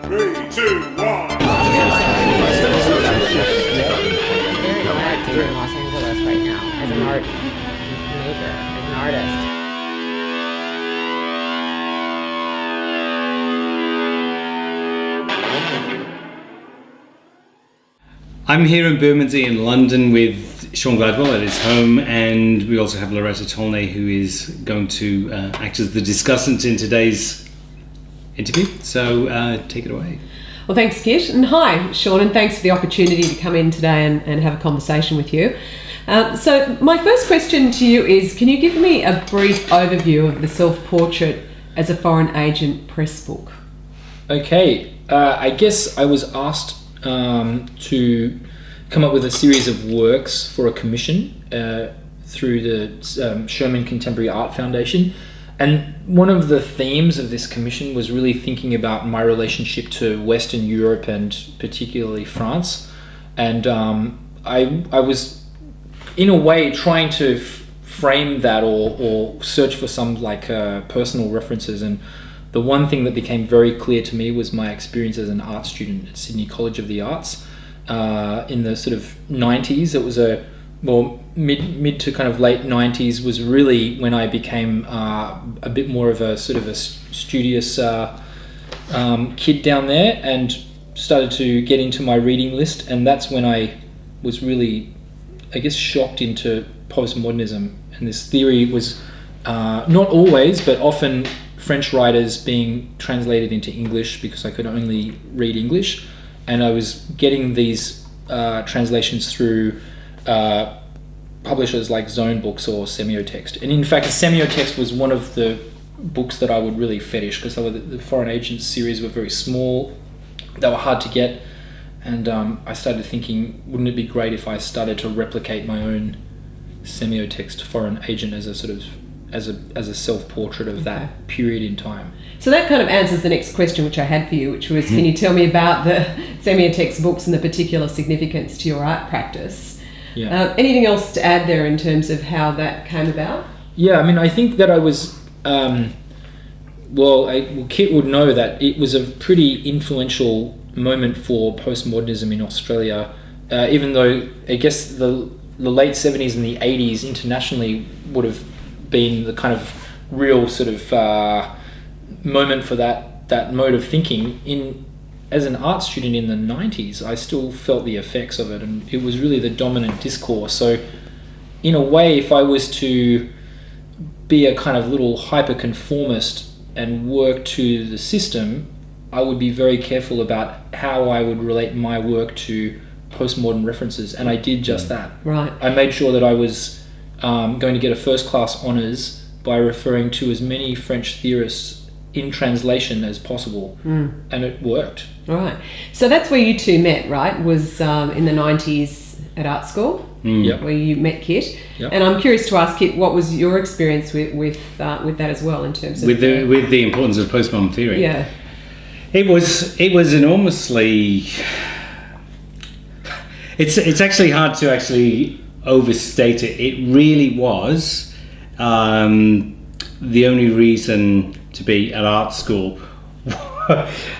3, 2, 1. In Los Angeles right now as an art major, as an artist. I'm here in Bermondsey in London with Shaun Gladwell at his home, and we also have Loretta Tolnay, who is going to act as the discussant in today's interview. So take it away. Well, thanks, Kit, and hi, Shaun, and thanks for the opportunity to come in today and have a conversation with you. So my first question to you is, can you give me a brief overview of the Self-Portrait as a Foreign Agent press book? Okay, I guess I was asked to come up with a series of works for a commission through the Sherman Contemporary Art Foundation. And one of the themes of this commission was really thinking about my relationship to Western Europe and particularly France. And I was, in a way, trying to frame that or search for some personal references. And the one thing that became very clear to me was my experience as an art student at Sydney College of the Arts in the sort of 90s. It was mid to kind of late 90s was really when I became a bit more of a sort of a studious kid down there and started to get into my reading list, and that's when I was really, I guess, shocked into postmodernism. And this theory was not always, but often French writers being translated into English because I could only read English, and I was getting these translations through publishers like Zone Books or Semiotext. And in fact, Semiotext was one of the books that I would really fetish, because the Foreign Agents series were very small, they were hard to get, and I started thinking, wouldn't it be great if I started to replicate my own Semiotext Foreign Agent as a sort of as a self-portrait of that period in time. So that kind of answers the next question which I had for you, which was, can you tell me about the Semiotext books and the particular significance to your art practice? Yeah. Anything else to add there in terms of how that came about? Yeah, I mean, I think that I was, Kit would know that it was a pretty influential moment for postmodernism in Australia, even though I guess the late 70s and the 80s internationally would have been the kind of real sort of moment for that mode of thinking. As an art student in the 90s, I still felt the effects of it, and it was really the dominant discourse. So in a way, if I was to be a kind of little hyper-conformist and work to the system, I would be very careful about how I would relate my work to postmodern references, and I did just that. Right. I made sure that I was going to get a first-class honours by referring to as many French theorists in translation as possible, and it worked. Right. So that's where you two met, right? Was in the 90s at art school, Yep. where you met Kit. Yep. And I'm curious to ask Kit, what was your experience with that as well, in terms of with the importance of postmodern theory? Yeah. It was enormously. It's actually hard to actually overstate it. It really was the only reason to be at art school.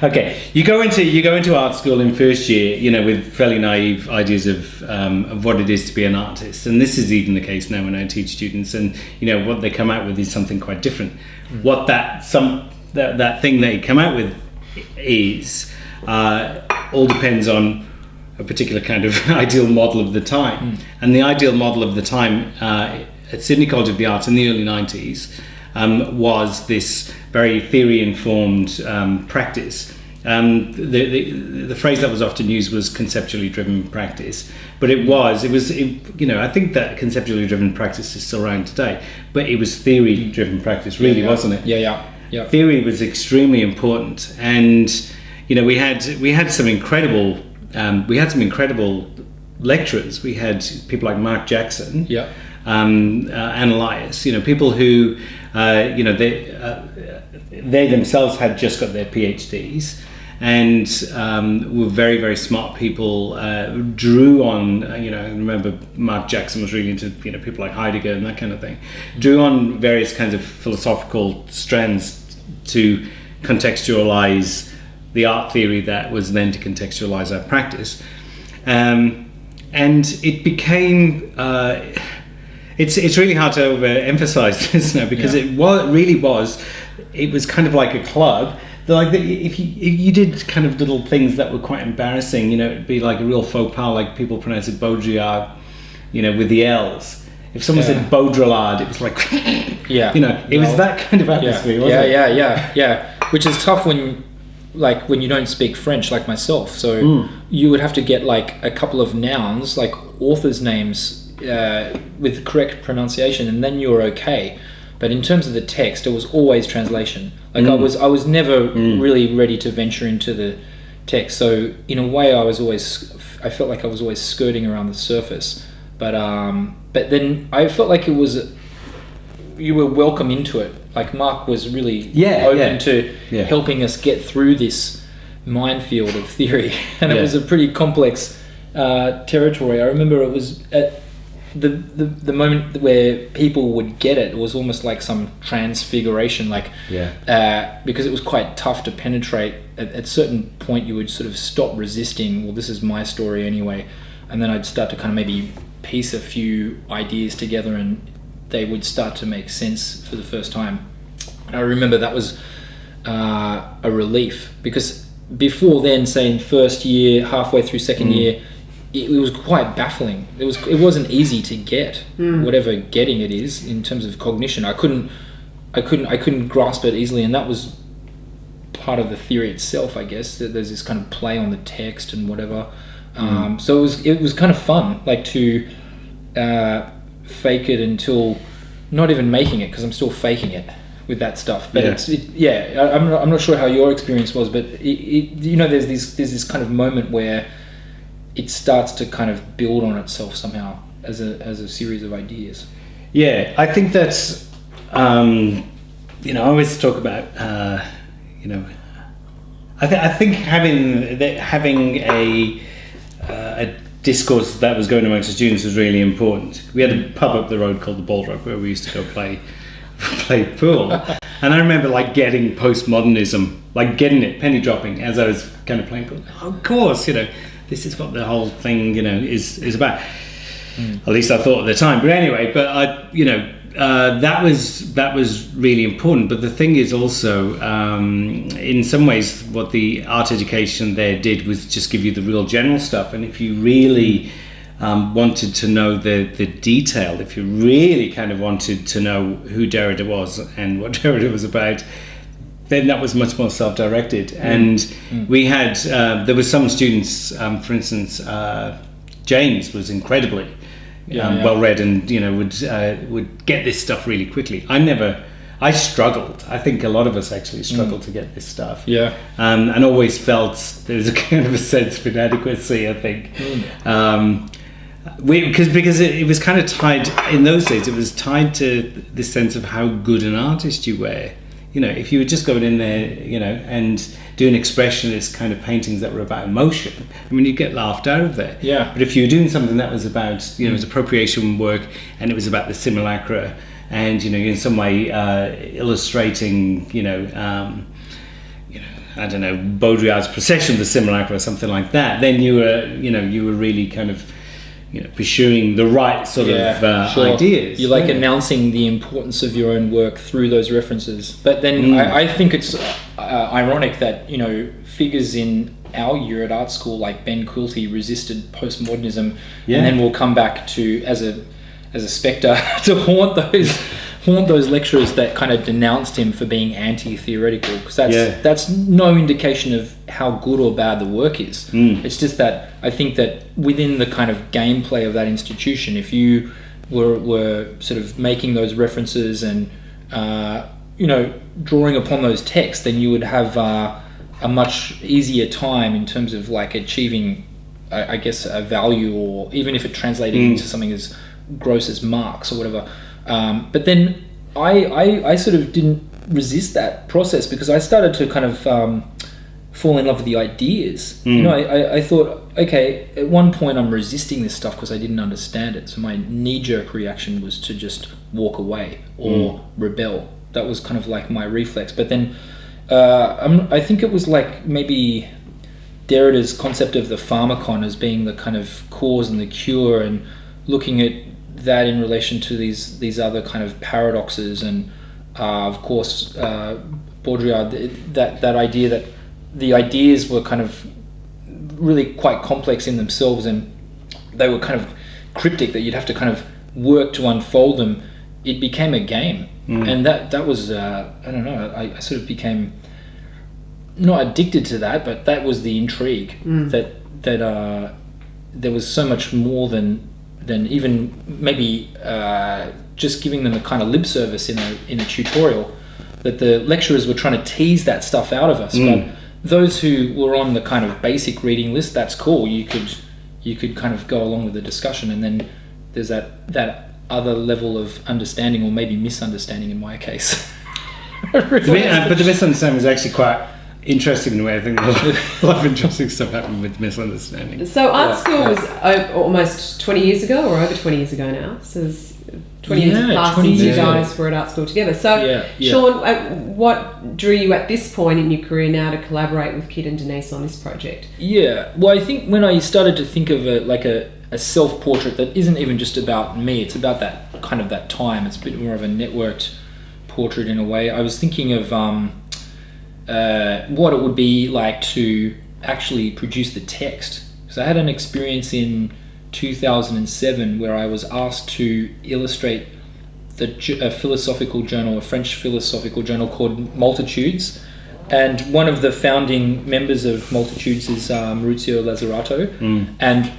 Okay, you go into art school in first year, with fairly naive ideas of what it is to be an artist, and this is even the case now when I teach students. And what they come out with is something quite different. What that thing they come out with is all depends on a particular kind of ideal model of the time. And the ideal model of the time at Sydney College of the Arts in the early 90s was this very theory-informed practice. The phrase that was often used was conceptually driven practice, but I think that conceptually driven practice is still around today, but it was theory-driven practice, really, wasn't it? Yeah. Theory was extremely important, and we had some incredible lecturers. We had people like Mark Jackson, Anne Elias, people who they themselves had just got their PhDs and were very, very smart people, drew on, I remember Mark Jackson was really into, people like Heidegger and that kind of thing, drew on various kinds of philosophical strands to contextualize the art theory that was then to contextualize our practice. And it became, it's really hard to overemphasize this now, because it was kind of like a club. Like if you did kind of little things that were quite embarrassing, it'd be like a real faux pas, like people pronounce it Baudrillard, with the L's. If someone said Baudrillard, it was like, it was that kind of atmosphere, wasn't it? Yeah. Which is tough when you don't speak French, like myself. So you would have to get like a couple of nouns, like authors' names, with correct pronunciation, and then you're okay. But in terms of the text, it was always translation. Like I was never really ready to venture into the text. So in a way, I felt like I was always skirting around the surface. But then I felt like you were welcome into it. Like Mark was really open to helping us get through this minefield of theory, and it was a pretty complex territory. I remember it was at the moment where people would get it. It was almost like some transfiguration, because it was quite tough to penetrate. At a certain point, you would sort of stop resisting. Well, this is my story anyway, and then I'd start to kind of maybe piece a few ideas together, and they would start to make sense for the first time. And I remember that was a relief, because before then, say in first year, halfway through second year, it was quite baffling. It wasn't easy to get whatever getting it is in terms of cognition. I couldn't grasp it easily, and that was part of the theory itself, I guess. That there's this kind of play on the text and whatever. So it was kind of fun, like to fake it until not even making it, because I'm still faking it with that stuff. But I'm not sure how your experience was, but there's this kind of moment where it starts to kind of build on itself somehow as a series of ideas. Yeah, I think that's I always talk about I think having a discourse that was going amongst the students was really important. We had a pub up the road called the Baldock where we used to go play pool, and I remember like getting postmodernism, like getting it, penny dropping as I was kind of playing pool. Of course, this is what the whole thing is about. At least I thought at the time. But anyway, that was really important. But the thing is also, in some ways, what the art education there did was just give you the real general stuff. And if you really wanted to know the detail, if you really kind of wanted to know who Derrida was and what Derrida was about, then that was much more self-directed. And we had, there were some students, for instance, James was incredibly well read, and would get this stuff really quickly. I struggled. I think a lot of us actually struggled to get this stuff. And always felt there was a kind of a sense of inadequacy, I think. Because it was kind of tied, in those days, it was tied to this sense of how good an artist you were. If you were just going in there, and doing expressionist kind of paintings that were about emotion, you'd get laughed out of there. But if you were doing something that was about, it was appropriation work, and it was about the simulacra, and in some way illustrating, I don't know, Baudrillard's Procession of the Simulacra or something like that, then you were really kind of pursuing the right sort of ideas. You're like announcing the importance of your own work through those references. But then I think it's ironic that figures in our year at art school, like Ben Quilty, resisted postmodernism, and then will come back to as a spectre to haunt those lecturers that kind of denounced him for being anti-theoretical, because that's no indication of how good or bad the work is. It's just that I think that within the kind of gameplay of that institution, if you were sort of making those references and drawing upon those texts, then you would have a much easier time in terms of like achieving, I guess, a value, or even if it translated into something as gross as Marx or whatever. But then I sort of didn't resist that process, because I started to kind of fall in love with the ideas. I thought, okay, at one point I'm resisting this stuff because I didn't understand it. So my knee-jerk reaction was to just walk away or rebel. That was kind of like my reflex. But then I think it was like maybe Derrida's concept of the pharmacon as being the kind of cause and the cure, and looking at that in relation to these other kind of paradoxes, and of course Baudrillard, that idea that the ideas were kind of really quite complex in themselves, and they were kind of cryptic, that you'd have to kind of work to unfold them. It became a game, and that was I don't know. I sort of became not addicted to that, but that was the intrigue. That there was so much more than even maybe just giving them a kind of lip service in a tutorial. That the lecturers were trying to tease that stuff out of us, but those who were on the kind of basic reading list, that's cool. You could kind of go along with the discussion, and then there's that other level of understanding, or maybe misunderstanding in my case. But the misunderstanding was actually quite interesting in a way. I think a lot of interesting stuff happened with misunderstanding. So art school was almost 20 years ago, or over 20 years ago now. So there's 20 years have passed since you guys were at art school together. So Shaun, what drew you at this point in your career now to collaborate with Kit and Denise on this project? Yeah, well, I think when I started to think of a self-portrait that isn't even just about me, it's about that kind of that time, it's a bit more of a networked portrait in a way. I was thinking of what it would be like to actually produce the text. So I had an experience in 2007 where I was asked to illustrate a philosophical journal, a French philosophical journal called Multitudes, and one of the founding members of Multitudes is Maurizio Lazzarato, and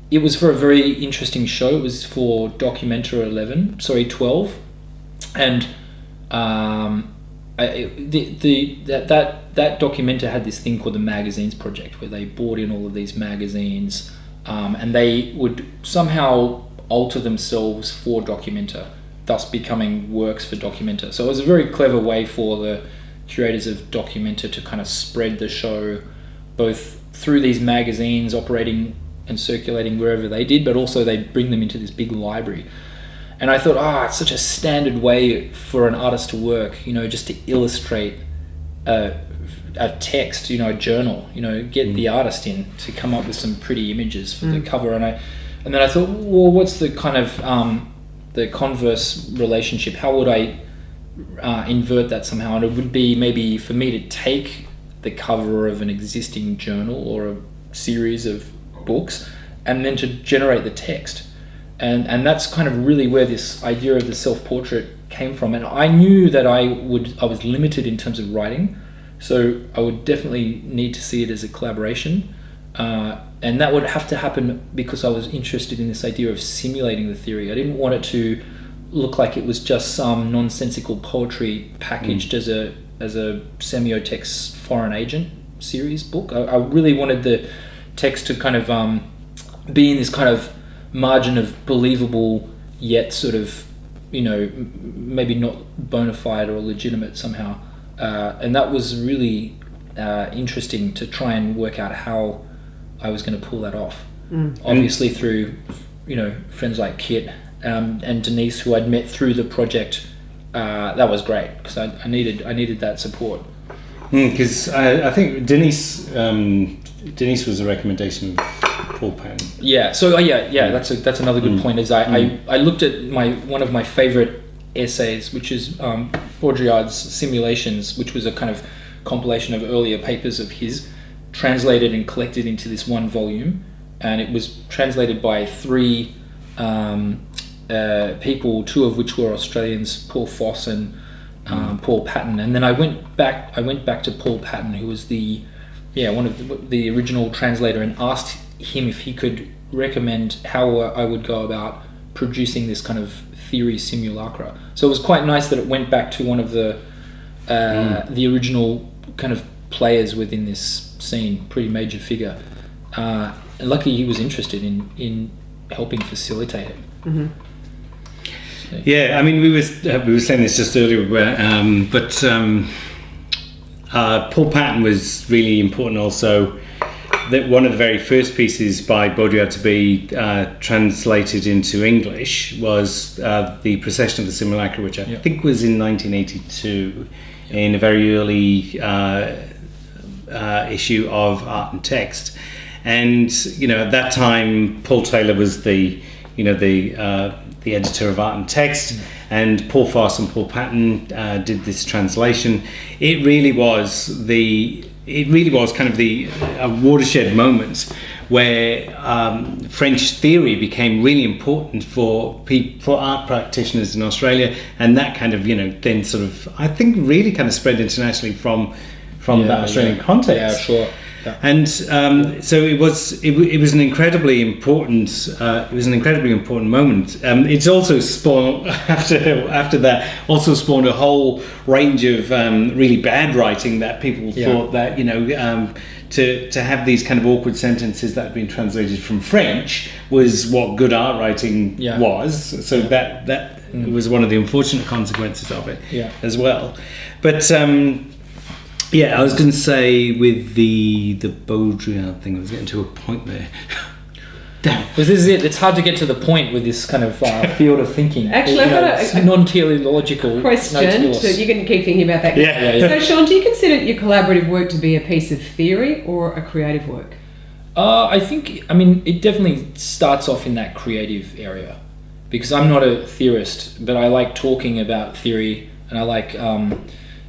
it was for a very interesting show. It was for Documenta 12, and that Documenta had this thing called the Magazines Project, where they bought in all of these magazines, and they would somehow alter themselves for Documenta, thus becoming works for Documenta. So it was a very clever way for the curators of Documenta to kind of spread the show, both through these magazines operating and circulating wherever they did, but also they bring them into this big library. And I thought, it's such a standard way for an artist to work, just to illustrate a text, a journal, get the artist in to come up with some pretty images for the cover. And then I thought, well, what's the kind of the converse relationship? How would I invert that somehow? And it would be maybe for me to take the cover of an existing journal or a series of books and then to generate the text. And that's kind of really where this idea of the self-portrait came from. And I knew that I was limited in terms of writing, so I would definitely need to see it as a collaboration. And that would have to happen because I was interested in this idea of simulating the theory. I didn't want it to look like it was just some nonsensical poetry packaged as a Semiotext foreign agent series book. I really wanted the text to kind of be in this kind of margin of believable, yet sort of, maybe not bona fide or legitimate somehow. And that was really interesting to try and work out how I was going to pull that off. Obviously through, friends like Kit and Denise, who I'd met through the project. That was great because I needed that support. Because I think Denise was a recommendation of Paul Patton. Yeah. So that's another good point. Is I looked at one of my favorite essays, which is Baudrillard's Simulations, which was a kind of compilation of earlier papers of his, translated and collected into this one volume, and it was translated by three people, two of which were Australians, Paul Foss and Paul Patton. And then I went back to Paul Patton, who was one of the original translator, and asked him if he could recommend how I would go about producing this kind of theory simulacra. So it was quite nice that it went back to one of the original kind of players within this scene, pretty major figure. And luckily he was interested in helping facilitate it. So. Yeah, I mean, we were saying this just earlier, but Paul Patton was really important also. That one of the very first pieces by Baudrillard to be translated into English was The Procession of the Simulacra, which I think was in 1982. in a very early issue of Art and Text. And, at that time, Paul Taylor was the editor of Art and Text, and Paul Foss and Paul Patton did this translation. It really was kind of a watershed moment where French theory became really important for art practitioners in Australia, and that kind of then sort of, I think, really kind of spread internationally from that Australian context. Yeah, sure. Yeah. And so it was an incredibly important moment. It's also spawned after that also spawned a whole range of really bad writing that people thought that to have these kind of awkward sentences that had been translated from French was what good art writing was. So that was one of the unfortunate consequences of it as well. But I was going to say with the Baudrillard thing, I was getting to a point there. Damn. This is it. It's hard to get to the point with this kind of field of thinking. Actually, I've got a non-teleological question. So you're going to keep thinking about that. Yeah. So, Shaun, do you consider your collaborative work to be a piece of theory or a creative work? I think it definitely starts off in that creative area, because I'm not a theorist, but I like talking about theory, and I like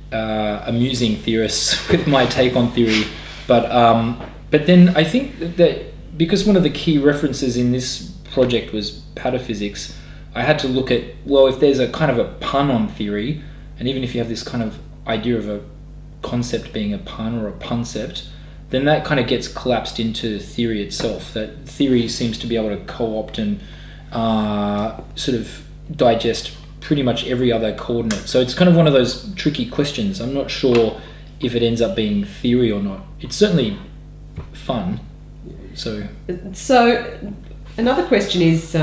amusing theorists with my take on theory. But then I think that because one of the key references in this project was pataphysics, I had to look at, if there's a kind of a pun on theory, and even if you have this kind of idea of a concept being a pun or a puncept, then that kind of gets collapsed into theory itself. That theory seems to be able to co-opt and sort of digest pretty much every other coordinate. So it's kind of one of those tricky questions. I'm not sure if it ends up being theory or not. It's certainly fun. So another question is,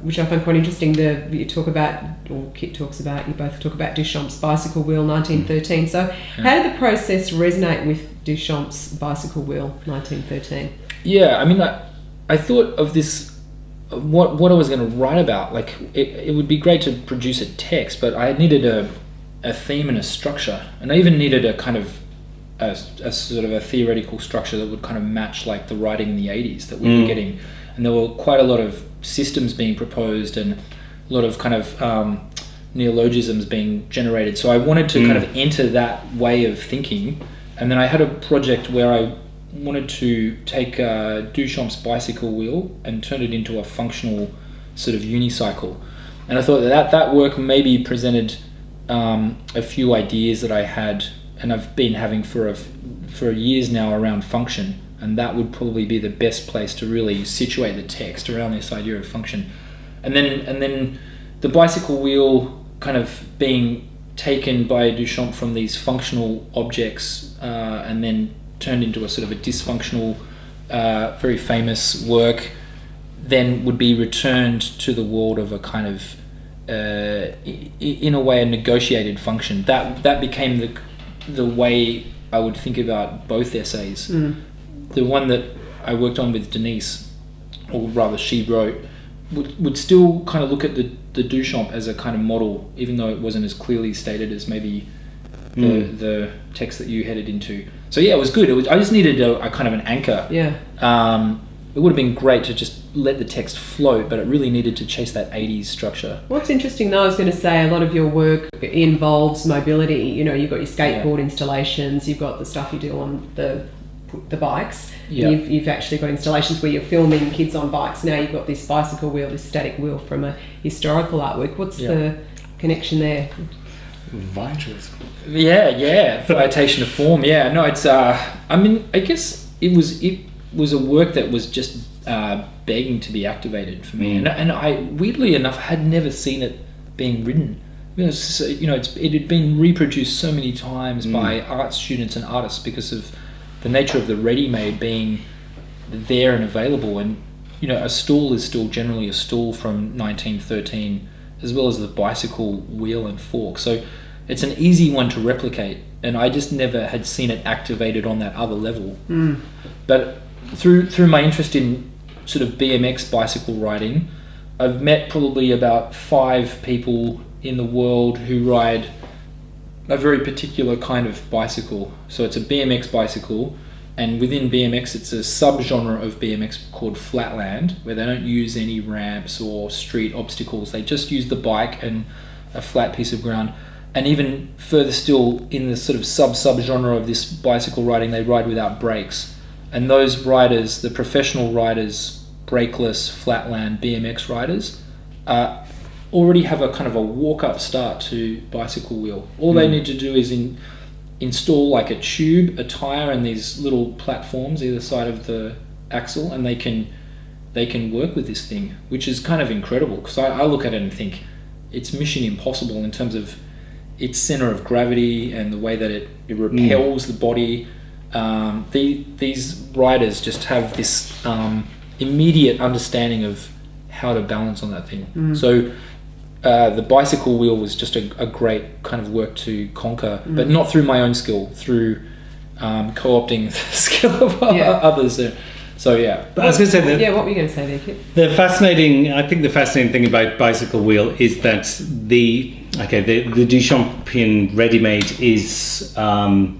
which I find quite interesting, you talk about, or Kit talks about, you both talk about Duchamp's bicycle wheel 1913. So how did the process resonate with Duchamp's bicycle wheel 1913? Yeah, I thought of this, what I was going to write about. Like, it would be great to produce a text, but I needed a theme and a structure, and I even needed a kind of a sort of a theoretical structure that would kind of match like the writing in the 80s that we were getting. And there were quite a lot of systems being proposed and a lot of kind of neologisms being generated. So I wanted to kind of enter that way of thinking. And then I had a project where I wanted to take Duchamp's bicycle wheel and turn it into a functional sort of unicycle. And I thought that work maybe presented a few ideas that I had and I've been having for years now around function. And that would probably be the best place to really situate the text around this idea of function. And then the bicycle wheel kind of being taken by Duchamp from these functional objects and then turned into a sort of a dysfunctional, very famous work, then would be returned to the world of a kind of, in a way, a negotiated function. That became the way I would think about both essays. The one that I worked on with Denise, or rather she wrote, would still kind of look at the Duchamp as a kind of model, even though it wasn't as clearly stated as maybe the text that you headed into. So yeah, it was good. I just needed a kind of an anchor. Yeah. It would have been great to just let the text float, but it really needed to chase that 80s structure. What's interesting though, I was going to say, a lot of your work involves mobility. You've got your skateboard installations, you've got the stuff you do on the bikes. Yeah. You've actually got installations where you're filming kids on bikes. Now you've got this bicycle wheel, this static wheel from a historical artwork. What's the connection there? Vitals. Yeah, citation of form. Yeah, no, it's. I guess it was a work that was just begging to be activated for me, and I weirdly enough had never seen it being written. It had been reproduced so many times by art students and artists because of the nature of the ready-made being there and available. And a stool is still generally a stool from 1913, as well as the bicycle wheel and fork. So it's an easy one to replicate, and I just never had seen it activated on that other level. But through my interest in sort of BMX bicycle riding, I've met probably about 5 people in the world who ride a very particular kind of bicycle. So it's a BMX bicycle, and within BMX it's a subgenre of BMX called flatland, where they don't use any ramps or street obstacles. They just use the bike and a flat piece of ground. And even further still, in the sort of sub-genre of this bicycle riding, they ride without brakes. And those riders, the professional riders, brakeless flatland BMX riders, already have a kind of a walk-up start to bicycle wheel. All they need to do is install like a tube, a tire, and these little platforms either side of the axle, and they can work with this thing, which is kind of incredible. Because I look at it and think it's mission impossible in terms of its center of gravity and the way that it repels the body. These riders just have this immediate understanding of how to balance on that thing. So the bicycle wheel was just a great kind of work to conquer, but not through my own skill, through co-opting the skill of others. So yeah. But I was going to say what were you going to say there, Kit? the fascinating thing about bicycle wheel is that the Duchampion ready-made is the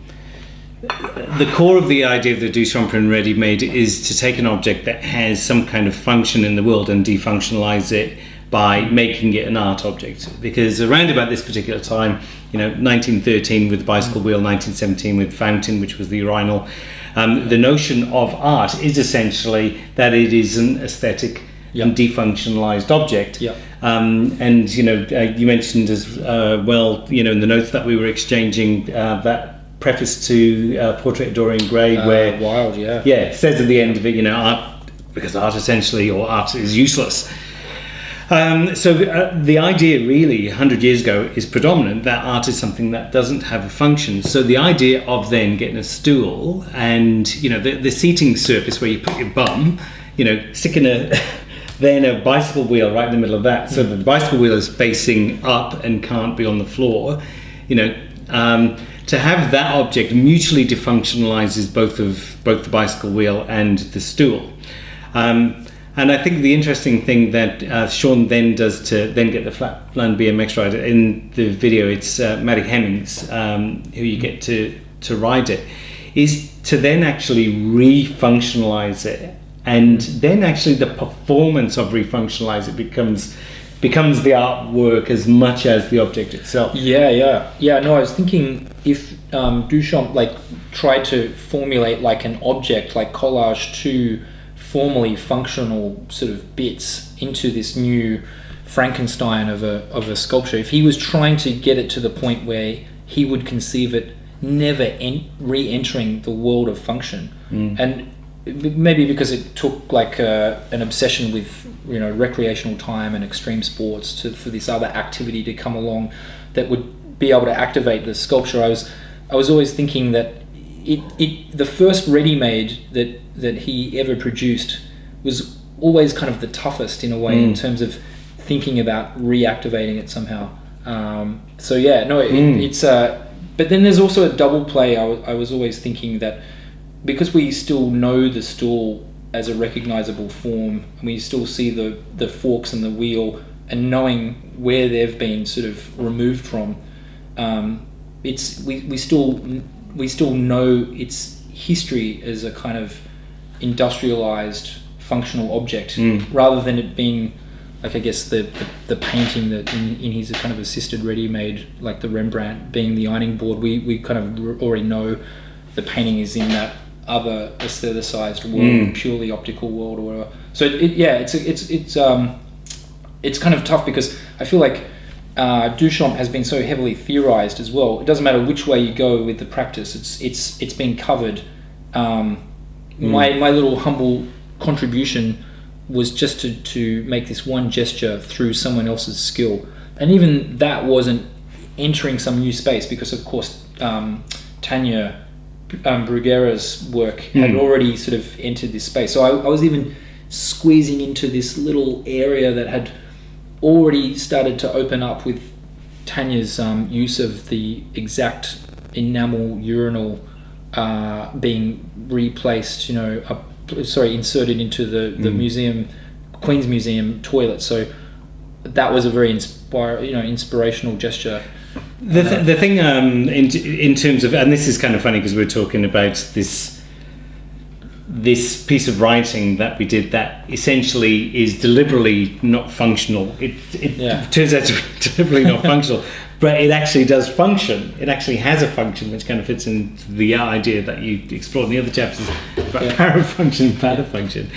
core of the idea of the Duchampion ready-made is to take an object that has some kind of function in the world and defunctionalize it by making it an art object. Because around about this particular time, 1913 with the bicycle wheel, 1917 with fountain, which was the urinal, the notion of art is essentially that it is an aesthetic and defunctionalized object. And you mentioned as well, in the notes that we were exchanging, that preface to Portrait of Dorian Gray, where wild, it says at the end of it, art, because art essentially, or art is useless. So the idea really 100 years ago is predominant that art is something that doesn't have a function. So the idea of then getting a stool and the seating surface where you put your bum, sticking then a bicycle wheel right in the middle of that, so that the bicycle wheel is facing up and can't be on the floor. To have that object mutually defunctionalizes both the bicycle wheel and the stool. And I think the interesting thing that Shaun then does to then get the flatland BMX rider, in the video it's Maddie Hemmings, who you get to ride it, is to then actually re-functionalize it. And then actually the performance of re-functionalize it becomes the artwork as much as the object itself. Yeah. No, I was thinking if Duchamp tried to formulate like an object, like collage two formally functional sort of bits into this new Frankenstein of a sculpture, if he was trying to get it to the point where he would conceive it never re-entering the world of function, and maybe because it took an obsession with recreational time and extreme sports for this other activity to come along that would be able to activate the sculpture. I was always thinking that the first ready-made that he ever produced was always kind of the toughest in a way in terms of thinking about reactivating it somehow. It's but then there's also a double play. I was always thinking that because we still know the stool as a recognizable form, and we still see the forks and the wheel, and knowing where they've been sort of removed from, we still know its history as a kind of industrialized functional object, rather than it being like, I guess, the painting that in his kind of assisted ready-made, like the Rembrandt being the ironing board, we kind of already know the painting is in that other aestheticized world, purely optical world, or whatever. So it's kind of tough, because I feel like Duchamp has been so heavily theorized as well. It doesn't matter which way you go with the practice, it's been covered. My little humble contribution was just to make this one gesture through someone else's skill, and even that wasn't entering some new space, because of course Tanya Bruguera's work had already sort of entered this space. So I was even squeezing into this little area that had already started to open up with Tanya's use of the exact enamel urinal being replaced, inserted into the museum, Queen's Museum toilet. So that was a very inspirational gesture. The thing in terms of, and this is kind of funny because we're talking about this piece of writing that we did that essentially is deliberately not functional. It turns out to be deliberately not functional, but it actually does function. It actually has a function which kind of fits into the idea that you explored in the other chapters about parafunction and parafunction.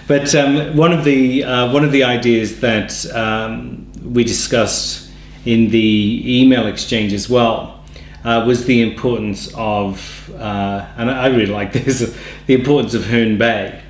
But one of the ideas that we discussed in the email exchange as well was the importance of, and I really like this, the importance of Herne Bay.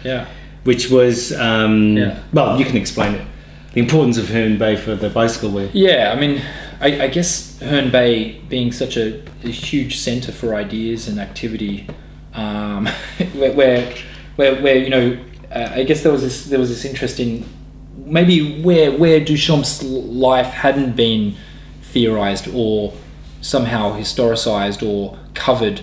Yeah. Which was, well, you can explain it. The importance of Herne Bay for the bicycle wheel. Yeah, I mean, I guess Herne Bay being such a huge centre for ideas and activity, where you know, I guess there was this interest in maybe where Duchamp's life hadn't been theorised or somehow historicised or covered.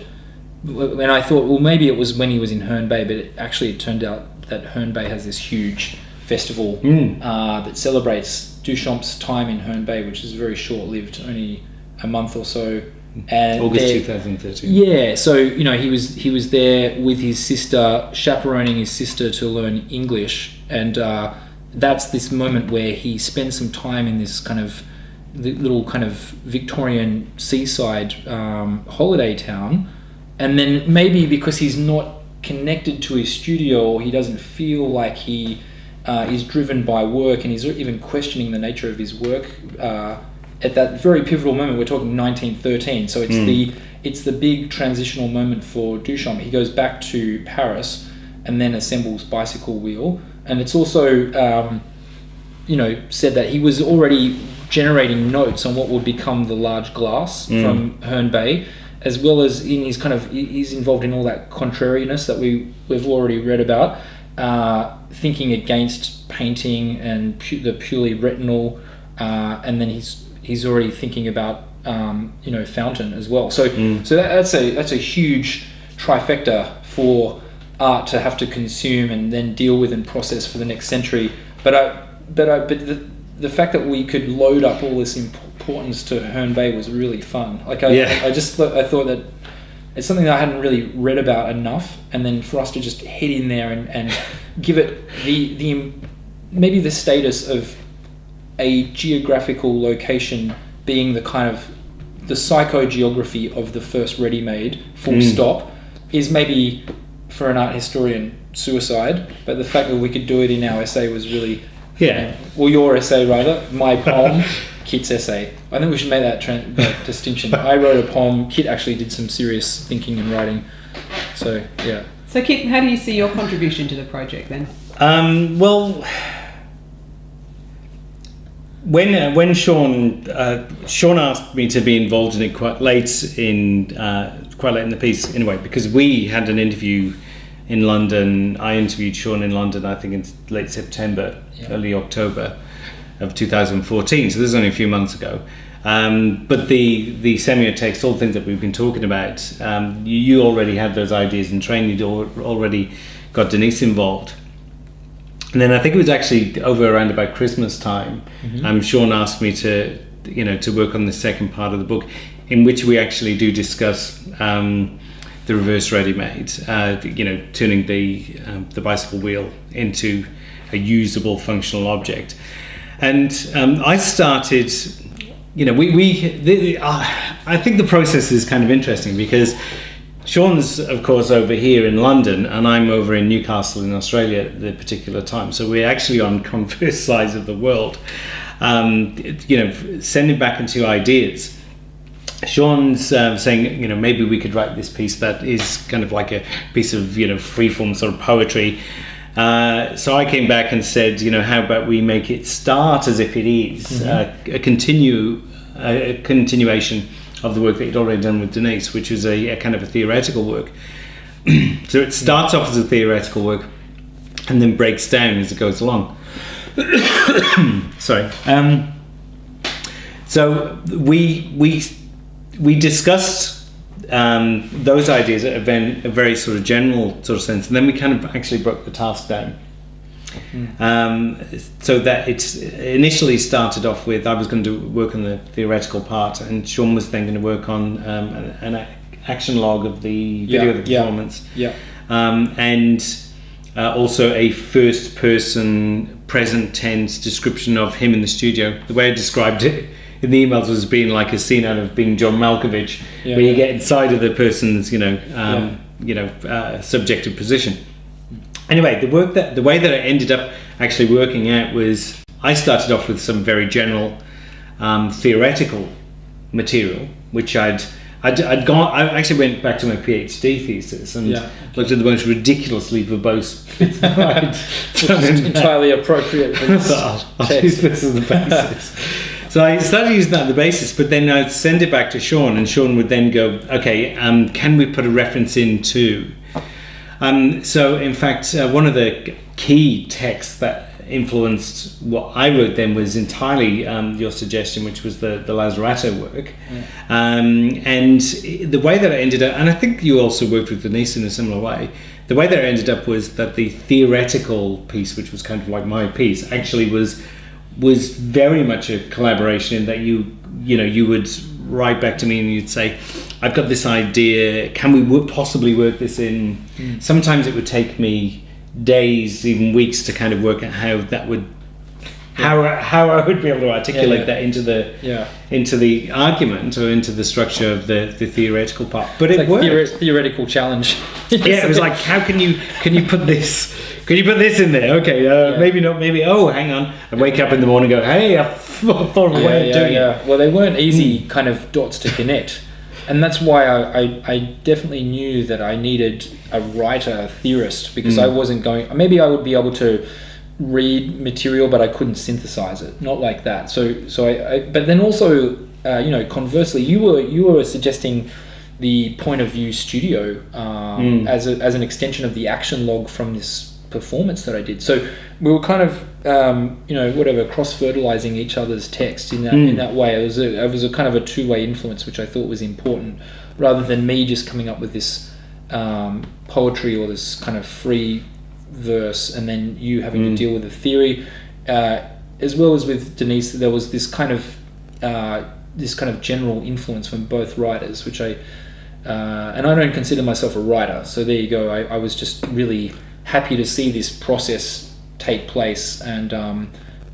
And I thought, well, maybe it was when he was in Herne Bay, but it turned out that Herne Bay has this huge festival that celebrates Duchamp's time in Herne Bay, which is very short-lived, only a month or so. And August 2013. Yeah, so you know he was there with his sister, chaperoning his sister to learn English, and that's this moment where he spends some time in this kind of little kind of Victorian seaside holiday town, and then maybe because he's not connected to his studio, or he doesn't feel like he is driven by work, and he's even questioning the nature of his work. At that very pivotal moment, we're talking 1913, so it's the big transitional moment for Duchamp. He goes back to Paris and then assembles Bicycle Wheel, and it's also said that he was already generating notes on what would become the large glass from Herne Bay, as well as he's involved in all that contrariness that we've already read about, thinking against painting and the purely retinal, and then he's already thinking about fountain as well. So that's a huge trifecta for art to have to consume and then deal with and process for the next century. But the fact that we could load up all this importance to Herne Bay was really fun. I thought that it's something that I hadn't really read about enough, and then for us to just head in there and give it the maybe the status of a geographical location being the kind of the psychogeography of the first ready-made full stop is maybe for an art historian suicide, but the fact that we could do it in our essay was really well, your essay rather, my poem, Kit's essay. I think we should make that distinction. I wrote a poem, Kit actually did some serious thinking and writing, so yeah. So Kit, how do you see your contribution to the project then? Well, when Shaun asked me to be involved in it quite late in the piece, anyway, because we had an interview in London. I interviewed Shaun in London, I think in late September, early October of 2014. So this is only a few months ago. But the semiotext, all the things that we've been talking about, you already had those ideas in training. You'd already got Denise involved. And then I think it was actually over around about Christmas time. Shaun asked me to work on the second part of the book, in which we actually do discuss the reverse ready-made, turning the bicycle wheel into a usable functional object. And I started, I think the process is kind of interesting because Shaun's, of course, over here in London, and I'm over in Newcastle in Australia at the particular time. So we're actually on converse sides of the world, sending back into ideas. Shaun's saying, maybe we could write this piece that is kind of like a piece of, freeform sort of poetry. So I came back and said, how about we make it start as if it is a continuation of the work that he'd already done with Denise, which was a kind of a theoretical work. So it starts off as a theoretical work and then breaks down as it goes along. Sorry. So we discussed those ideas at a very sort of general sort of sense, and then we kind of actually broke the task down. So that it initially started off with I was going to work on the theoretical part, and Shaun was then going to work on an action log of the video of the performance. And also a first person present tense description of him in the studio. The way I described it in the emails was being like a scene out of Being John Malkovich, where you get inside of the person's subjective position. Anyway, the way that I ended up actually working out was I started off with some very general theoretical material, which I actually went back to my PhD thesis and looked at the most ridiculously verbose bits that I'd done entirely appropriate. I'll use this as the basis. So I started using that as the basis, but then I'd send it back to Shaun, and Shaun would then go, okay, can we put a reference in too? So in fact, one of the key texts that influenced what I wrote then was entirely your suggestion, which was the Lazzarato work. And the way that it ended up, and I think you also worked with Denise in a similar way, the way that it ended up was that the theoretical piece, which was kind of like my piece, actually was very much a collaboration in that you would write back to me and you'd say, I've got this idea, can we possibly work this in? Sometimes it would take me days, even weeks, to kind of work out how that would how I would be able to articulate that into the argument or into the structure of the theoretical part. But it's it like worked. Theoretical challenge. It was like, how can you put this? Can you put this in there? Okay, maybe not. Maybe. Oh, hang on. I wake up in the morning and go, hey, I thought of a way of doing it. Well, they weren't easy kind of dots to connect, and that's why I definitely knew that I needed a writer theorist, because I wasn't going. Maybe I would be able to read material, but I couldn't synthesize it. Not like that. So but then also, conversely, you were suggesting the point of view studio as an extension of the action log from this performance that I did. So we were kind of cross-fertilizing each other's text in that way. It was a kind of a two-way influence, which I thought was important, rather than me just coming up with this poetry or this kind of free verse and then you having to deal with the theory. As well as with Denise, there was this kind of general influence from both writers, which and I don't consider myself a writer, so there you go. I was just really happy to see this process take place, and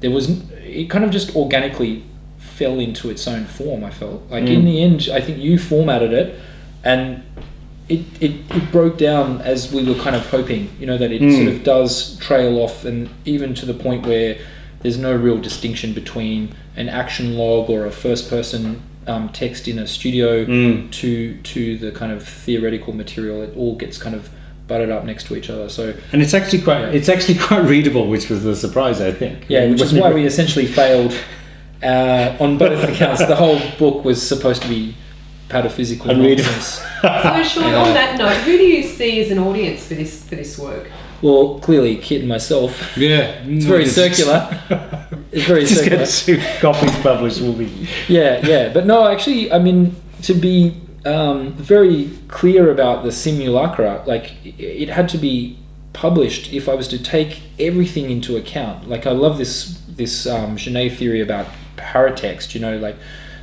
it kind of just organically fell into its own form. I felt like in the end, I think you formatted it, and it broke down as we were kind of hoping, that it sort of does trail off, and even to the point where there's no real distinction between an action log or a first person text in a studio to the kind of theoretical material. It all gets kind of butted up next to each other. So, and it's actually quite readable, which was the surprise, I think. Yeah, which is why we essentially failed on both accounts. The whole book was supposed to be pataphysical nonsense. So Shaun, on that note, who do you see as an audience for this work? Well, clearly Kit and myself. Yeah, it's very circular. It's very just circular. Just get 2 copies published will be. Yeah. But no, actually, I mean, to be very clear about the simulacra, like it had to be published if I was to take everything into account. Like I love this Genet theory about paratext. Like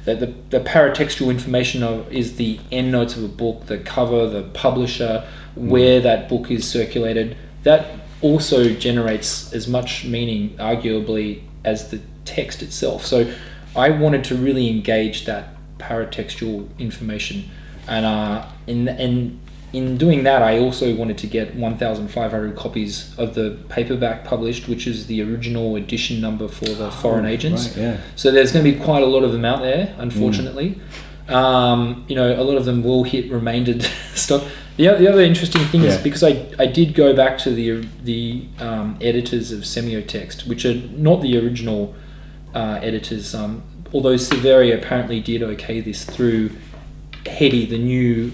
that the paratextual information is the endnotes of a book, the cover, the publisher, where that book is circulated. That also generates as much meaning, arguably, as the text itself. So I wanted to really engage that paratextual information, and in doing that, I also wanted to get 1,500 copies of the paperback published, which is the original edition number for the foreign agents. Right, yeah. So there's going to be quite a lot of them out there, unfortunately. A lot of them will hit remaindered stock. The other interesting thing is, because I did go back to the editors of Semiotext, which are not the original editors, although Severi apparently did okay this through Hetty, the new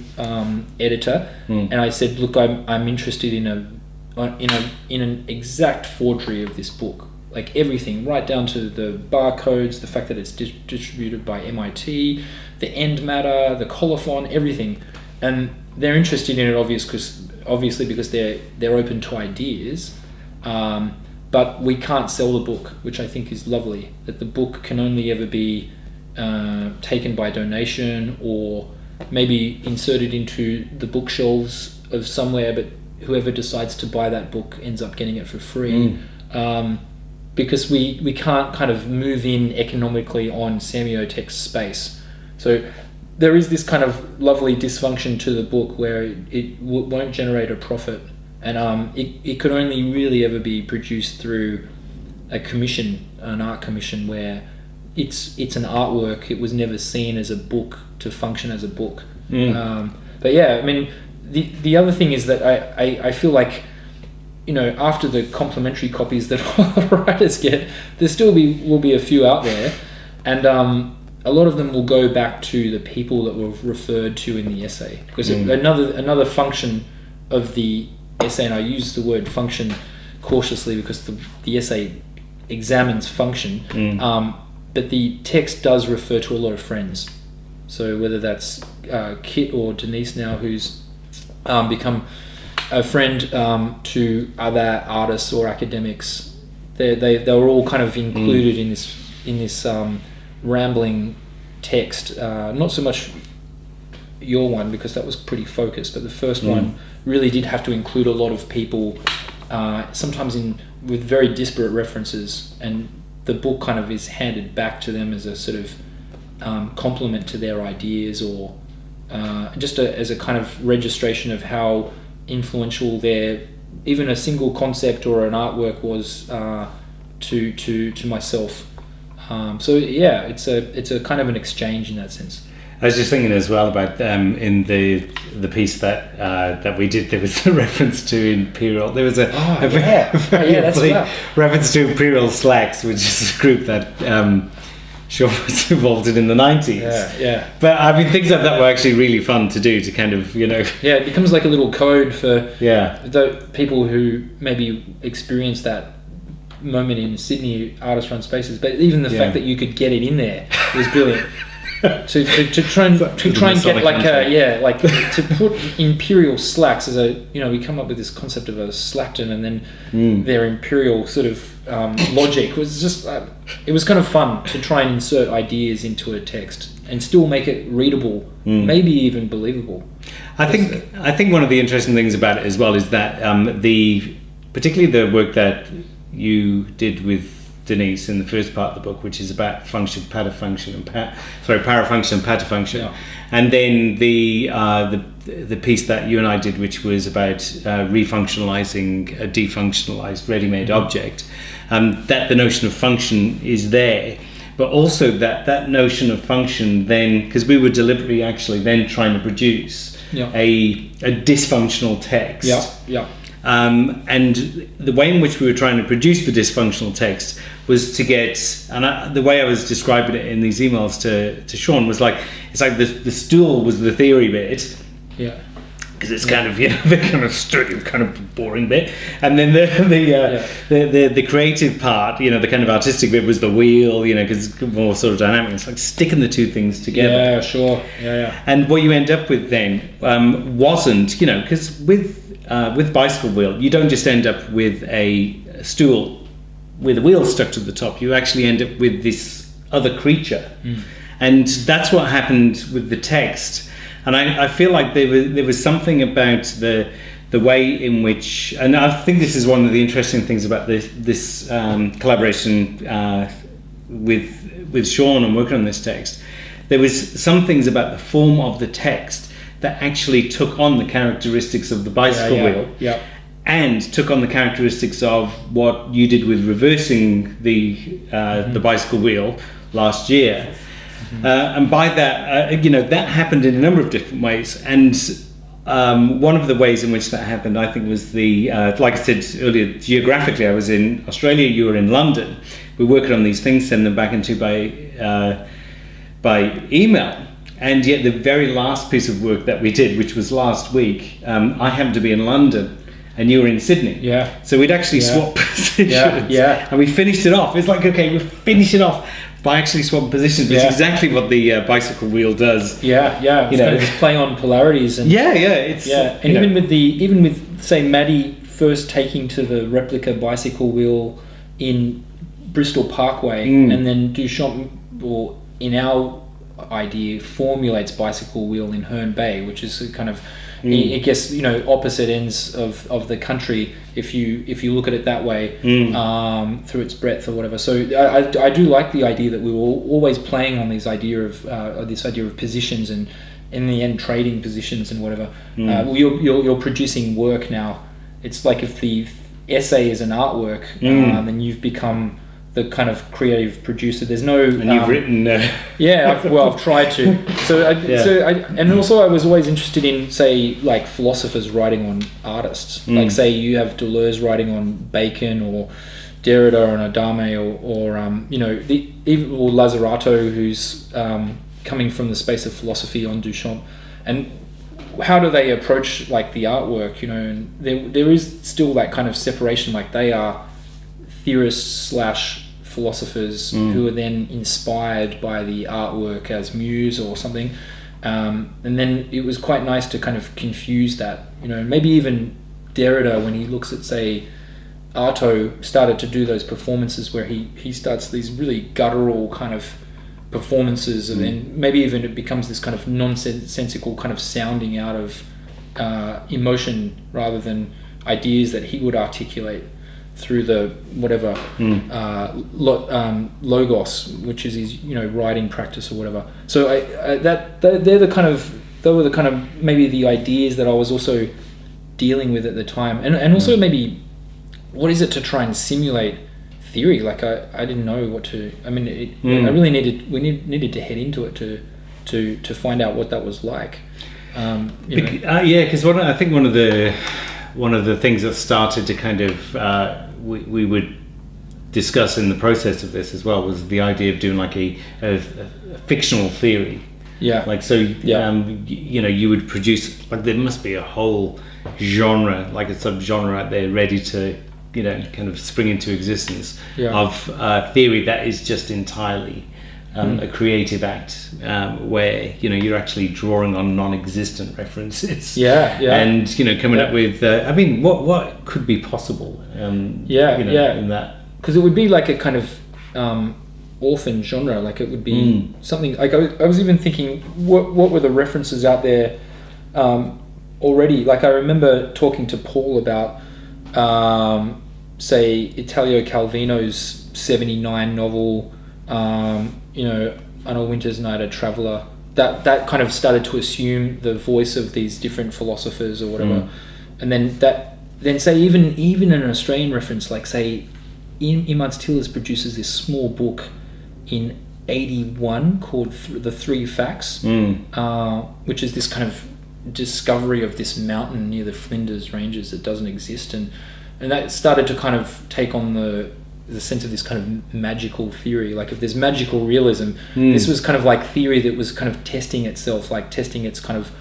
editor, and I said, look, I'm interested in an exact forgery of this book, like everything, right down to the barcodes, the fact that it's distributed by MIT, the end matter, the colophon, everything, and they're interested in it obviously because they're open to ideas, but but we can't sell the book, which I think is lovely. That the book can only ever be taken by donation or maybe inserted into the bookshelves of somewhere, but whoever decides to buy that book ends up getting it for free. Because we can't kind of move in economically on Semiotext space. So there is this kind of lovely dysfunction to the book where it won't generate a profit, and it could only really ever be produced through a commission, an art commission, where it's an artwork. It was never seen as a book to function as a book. But yeah, I mean, the other thing is that I feel like, you know, after the complimentary copies that all the writers get, there still will be a few out there, and a lot of them will go back to the people that were referred to in the essay, because another function of the essay, and I use the word function cautiously because the essay examines function, but the text does refer to a lot of friends. So whether that's Kit or Denise now, who's become a friend to other artists or academics, they were all kind of included in this rambling text. Not so much your one, because that was pretty focused, but the first one really did have to include a lot of people, sometimes with very disparate references, and the book kind of is handed back to them as a sort of complement to their ideas, or just as a kind of registration of how influential even a single concept or an artwork was to myself. So yeah, it's a kind of an exchange in that sense. I was just thinking as well about in the piece that we did, there was a reference to Imperial. There was a reference to Imperial Slacks, which is a group that Shaun was involved in the 90s. Yeah. But I mean, things like that were actually really fun to do, to kind of, you know. Yeah, it becomes like a little code for the people who maybe experience that moment in Sydney artist-run spaces. But even the fact that you could get it in there was brilliant. to try and get like to put Imperial Slacks as a, you know, we come up with this concept of a Slackton, and then their Imperial sort of logic was just it was kind of fun to try and insert ideas into a text and still make it readable, maybe even believable. I think one of the interesting things about it as well is that particularly the work that you did with Denise in the first part of the book, which is about function, parafunction, and parafunction and patafunction, and then the piece that you and I did, which was about refunctionalizing a defunctionalized ready-made object. That the notion of function is there, but also that notion of function then, because we were deliberately actually then trying to produce a dysfunctional text. And the way in which we were trying to produce the dysfunctional text was to get, and the way I was describing it in these emails to Shaun was like, it's like the stool was the theory bit, because it's kind of, you know, the kind of sturdy, kind of boring bit, and then the creative part, you know, the kind of artistic bit was the wheel, you know, because it's more sort of dynamic. It's like sticking the two things together. And what you end up with then wasn't, you know, because with bicycle wheel, you don't just end up with a stool with a wheel stuck to the top. You actually end up with this other creature, and that's what happened with the text. And I feel like there was something about the way in which, and I think this is one of the interesting things about this collaboration with Shaun and working on this text. There was some things about the form of the text that actually took on the characteristics of the bicycle wheel, and took on the characteristics of what you did with reversing the bicycle wheel last year. And by that, you know, that happened in a number of different ways. And one of the ways in which that happened, I think, was like I said earlier, geographically, I was in Australia, you were in London. We were working on these things, send them back into by email. And yet the very last piece of work that we did, which was last week, I happened to be in London and you were in Sydney. So we'd actually swapped positions. And we finished it off. It's like, okay, we finish it off by actually swapping positions, which is exactly what the bicycle wheel does. You know, just playing on polarities and it's and even with say Maddie first taking to the replica bicycle wheel in Bristol Parkway, and then Duchamp, or in our idea, formulates bicycle wheel in Herne Bay, which is a kind of, I guess, opposite ends of the country if you look at it that way, through its breadth or whatever. So I do like the idea that we were always playing on this idea of positions, and in the end trading positions and whatever. You're producing work now. It's like if the essay is an artwork, then you've become the kind of creative producer. There's no... And you've written... Yeah, I've tried to. And also I was always interested in, say, like philosophers writing on artists. Like, say, you have Deleuze writing on Bacon, or Derrida on Adame, or Lazzarato, who's coming from the space of philosophy on Duchamp. And how do they approach, like, the artwork, and there is still that kind of separation, like they are theorists / philosophers who are then inspired by the artwork as muse or something, and then it was quite nice to kind of confuse that, maybe even Derrida, when he looks at, say, Artaud, started to do those performances where he starts these really guttural kind of performances, and then maybe even it becomes this kind of nonsensical kind of sounding out of emotion rather than ideas that he would articulate through the whatever logos, which is his writing practice or whatever. So they were the kind of maybe the ideas that I was also dealing with at the time, and also maybe what is it to try and simulate theory. Like I didn't know what to. I mean, I really needed to head into it to find out what that was like. Because I think one of the things that started to kind of we would discuss in the process of this as well was the idea of doing like a fictional theory. Yeah. Like so, you would produce, like, there must be a whole genre, like a subgenre out there ready to kind of spring into existence of theory that is just entirely a creative act, where you're actually drawing on non-existent references. And coming up with what could be possible. In that, because it would be like a kind of orphan genre. Like it would be something like I was even thinking, what were the references out there already? Like I remember talking to Paul about say Italo Calvino's 79 novel, On a Winter's Night, A Traveller. That kind of started to assume the voice of these different philosophers or whatever, and then say even an Australian reference, like say Imad Tillers produces this small book in 81 called The Three Facts, which is this kind of discovery of this mountain near the Flinders Ranges that doesn't exist, and that started to kind of take on the sense of this kind of magical theory. Like if there's magical realism, this was kind of like theory that was kind of testing itself, like testing its kind of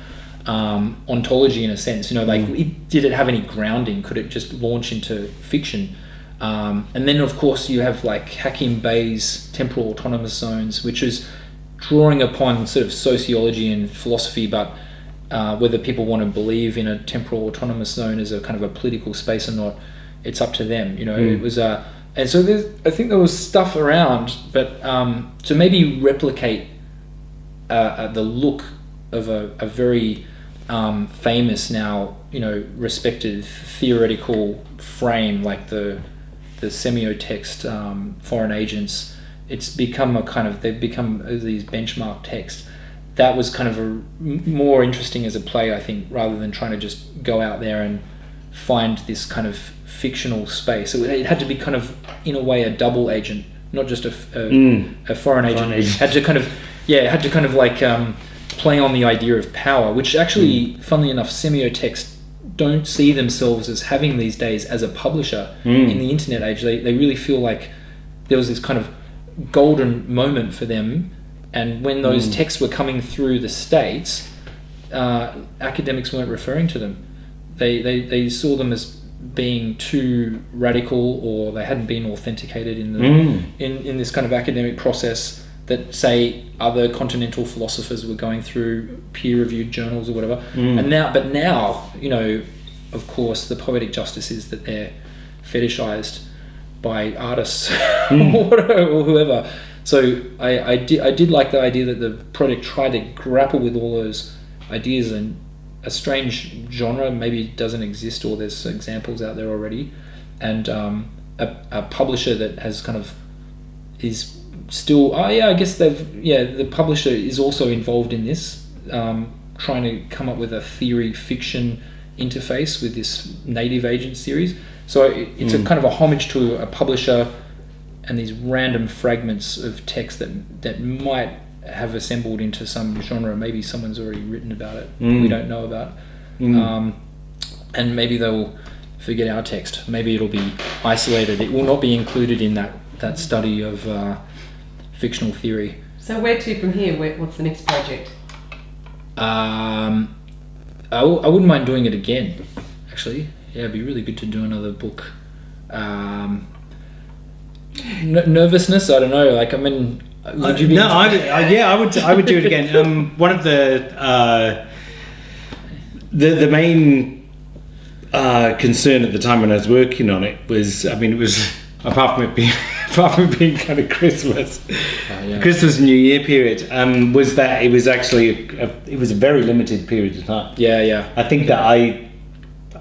ontology in a sense. Did it have any grounding? Could it just launch into fiction? And then of course you have like Hakim Bey's Temporal Autonomous Zones, which is drawing upon sort of sociology and philosophy, but whether people want to believe in a temporal autonomous zone as a kind of a political space or not, it's up to them. It was and so I think there was stuff around, but to maybe replicate the look of a very famous now, respected theoretical frame like the Semiotext Foreign Agents. It's become they've become these benchmark texts. That was kind of more interesting as a play, I think, rather than trying to just go out there and find this kind of fictional space. It had to be kind of, in a way, a double agent, not just a foreign agent. It had to kind of like play on the idea of power, which actually, funnily enough, Semiotext don't see themselves as having these days as a publisher in the internet age. They really feel like there was this kind of golden moment for them. And when those texts were coming through the States, academics weren't referring to them. They saw them as being too radical, or they hadn't been authenticated in this kind of academic process that, say, other continental philosophers were going through peer-reviewed journals or whatever. But now, of course, the poetic justice is that they're fetishized by artists or whoever. So I did like the idea that the project tried to grapple with all those ideas, and a strange genre maybe doesn't exist, or there's examples out there already, and a publisher that has kind of is still I guess the publisher is also involved in this, trying to come up with a theory fiction interface with this Native Agent series. So it's a kind of a homage to a publisher and these random fragments of text that might have assembled into some genre. Maybe someone's already written about it we don't know about. And maybe they'll forget our text. Maybe it'll be isolated. It will not be included in that study of fictional theory. So where to from here? What's the next project? I wouldn't mind doing it again, actually. Yeah, it'd be really good to do another book. Nervousness, I don't know. Like, I mean, would you be? No, I would do it again. One of the main concern at the time when I was working on it was, I mean, it was apart from it being kind of Christmas, Christmas New Year period, was that it was actually it was a very limited period of time. Yeah. I think that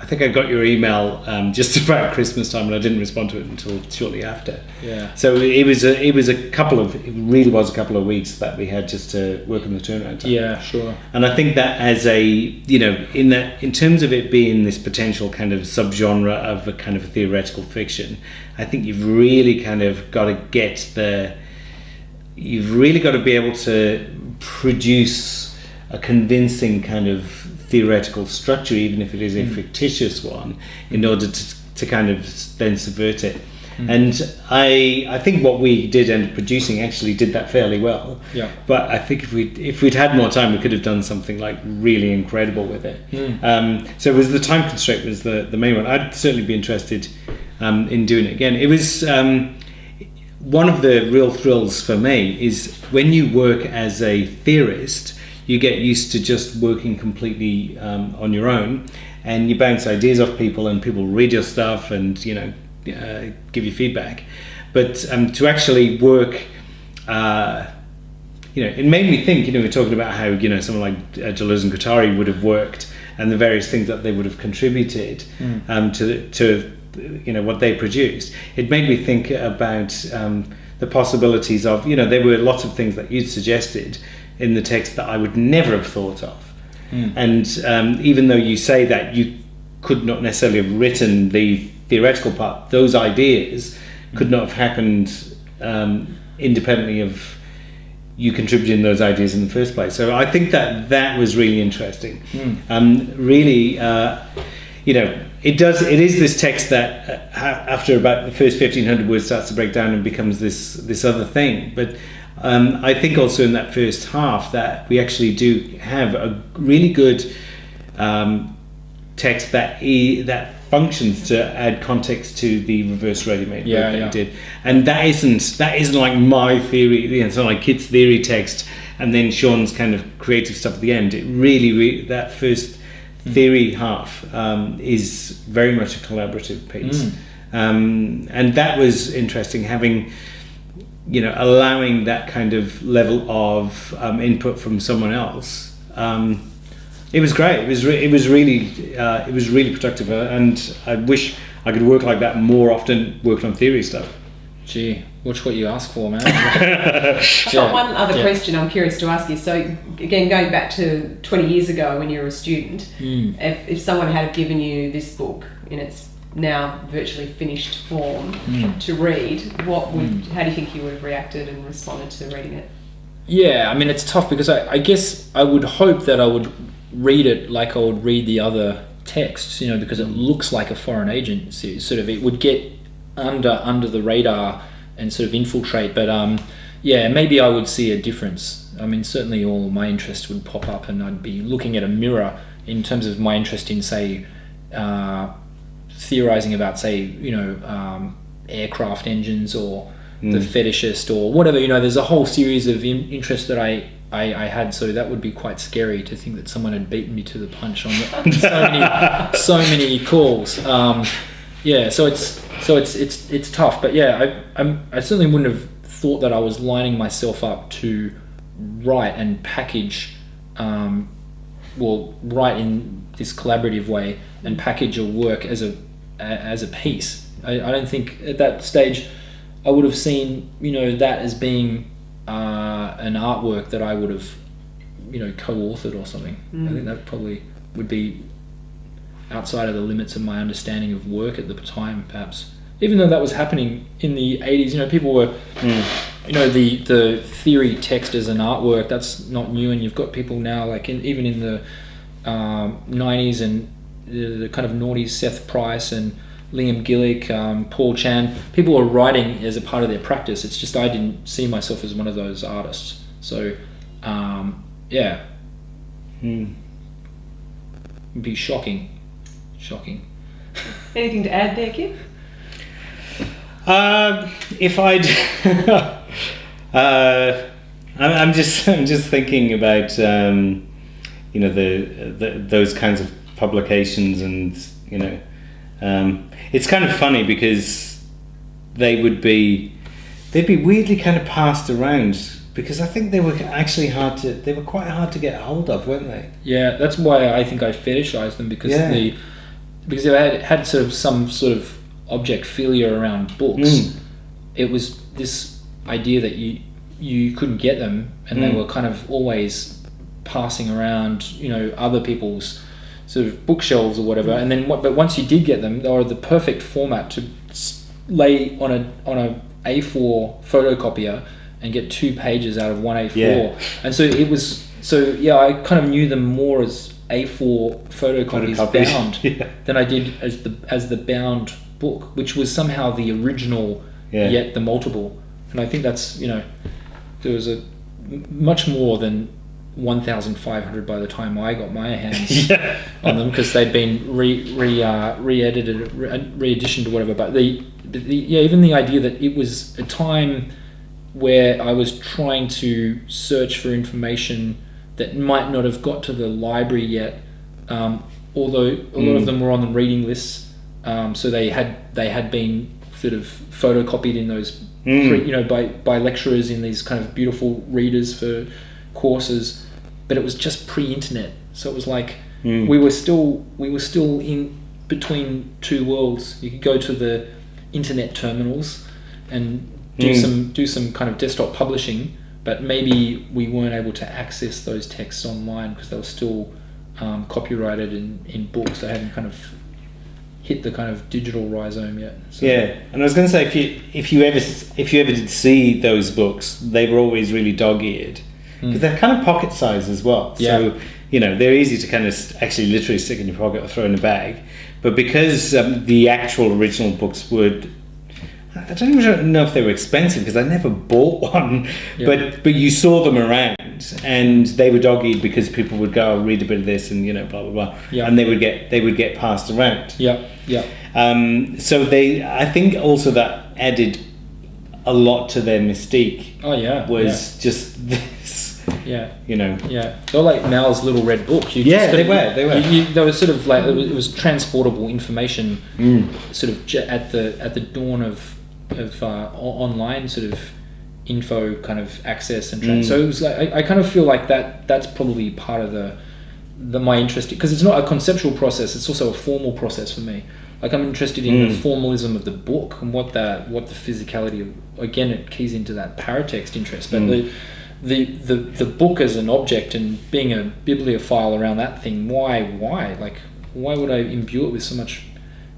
I think I got your email just about Christmas time, and I didn't respond to it until shortly after. Yeah. So it really was a couple of weeks that we had just to work on the turnaround time. Yeah, sure. And I think that as in terms of it being this potential kind of subgenre of a kind of a theoretical fiction, I think you've really kind of got to you've really got to be able to produce a convincing kind of theoretical structure, even if it is a fictitious one, in order to kind of then subvert it. And I think what we did end up producing actually did that fairly well. Yeah. But I think if we'd had more time, we could have done something like really incredible with it. So it was the time constraint was the main one. I'd certainly be interested in doing it again. It was one of the real thrills for me is when you work as a theorist, you get used to just working completely on your own, and you bounce ideas off people, and people read your stuff and give you feedback. But to actually work, it made me think. We're talking about how someone like Deleuze and Guattari would have worked, and the various things that they would have contributed to what they produced. It made me think about the possibilities of there were lots of things that you'd suggested in the text that I would never have thought of. And even though you say that you could not necessarily have written the theoretical part, those ideas could not have happened independently of you contributing those ideas in the first place. So I think that was really interesting. Really, it is this text that after about the first 1,500 words starts to break down and becomes this other thing. But I think also in that first half that we actually do have a really good text that functions to add context to the reverse ready-made work that we did, and that isn't like my theory. It's not like Kit's theory text and then Shaun's kind of creative stuff at the end. It really that first theory half is very much a collaborative piece, and that was interesting having. Allowing that kind of level of input from someone else. It was great. It was really productive, and I wish I could work like that more often, working on theory stuff. Gee, watch what you ask for, man. I've got one other question I'm curious to ask you. So again, going back to 20 years ago when you were a student, if someone had given you this book in its now virtually finished form to read, how do you think you would have reacted and responded to reading it? Yeah, I mean, it's tough because I guess I would hope that I would read it like I would read the other texts, because it looks like a foreign agent. Sort of, it would get under the radar and sort of infiltrate. But maybe I would see a difference. I mean, certainly all my interest would pop up, and I'd be looking at a mirror in terms of my interest in, say, theorizing about, say, aircraft engines or the fetishist or whatever. There's a whole series of interests that I had, so that would be quite scary to think that someone had beaten me to the punch on so many calls. So it's tough, but I certainly wouldn't have thought that I was lining myself up to write and package, write in this collaborative way and package a work as a piece. I don't think at that stage I would have seen that as being an artwork that I would have co-authored or something. I think that probably would be outside of the limits of my understanding of work at the time, perhaps. Even though that was happening in the 80s, people were, the theory text as an artwork, that's not new, and you've got people now, like even in the 90s and the kind of noughties, Seth Price and Liam Gillick, Paul Chan, people were writing as a part of their practice. It's just I didn't see myself as one of those artists. So, it'd be shocking. Anything to add there, Kit? If I'd, I'm just thinking about those kinds of publications, and it's kind of funny because they'd be weirdly kind of passed around, because I think they were actually quite hard to get hold of, weren't they? Yeah, that's why I think I fetishized them, because they had sort of some sort of objectphilia around books. It was this idea that you couldn't get them, and they were kind of always passing around, other people's sort of bookshelves or whatever. And then, but once you did get them, they were the perfect format to lay on a A4 photocopier and get 2 pages out of one A4. Yeah. And so it was. So I kind of knew them more as A4 photocopies bound than I did as the bound book, which was somehow the original, yet the multiple. And I think that's there was a much more than 1,500 by the time I got my hands on them, because they'd been re-edited, re-editioned or whatever. But even the idea that it was a time where I was trying to search for information that might not have got to the library yet, although a lot of them were on the reading lists, so they had been sort of photocopied in those by lecturers in these kind of beautiful readers for courses, but it was just pre-internet, so it was like we were still in between two worlds. You could go to the internet terminals and do some kind of desktop publishing, but maybe we weren't able to access those texts online because they were still copyrighted in books. They hadn't kind of hit the kind of digital rhizome yet. So. Yeah, and I was going to say, if you ever did see those books, they were always really dog-eared, because they're kind of pocket size as well. Yeah. So they're easy to kind of actually literally stick in your pocket or throw in a bag. But because the actual original books would, I don't even know if they were expensive because I never bought one, but you saw them around and they were dog-eared because people would go, read a bit of this and blah blah blah, and they would get passed around. So I think also that added a lot to their mystique. Was just this. They were like Mal's Little Red Book. They were. They were sort of like, it was transportable information, sort of at the dawn of online sort of info kind of access and so it was like I kind of feel like that's probably part of the my interest, because it's not a conceptual process, it's also a formal process for me. Like, I'm interested in the formalism of the book and what the physicality of, again, it keys into that paratext interest, but the book as an object and being a bibliophile around that thing, why would I imbue it with so much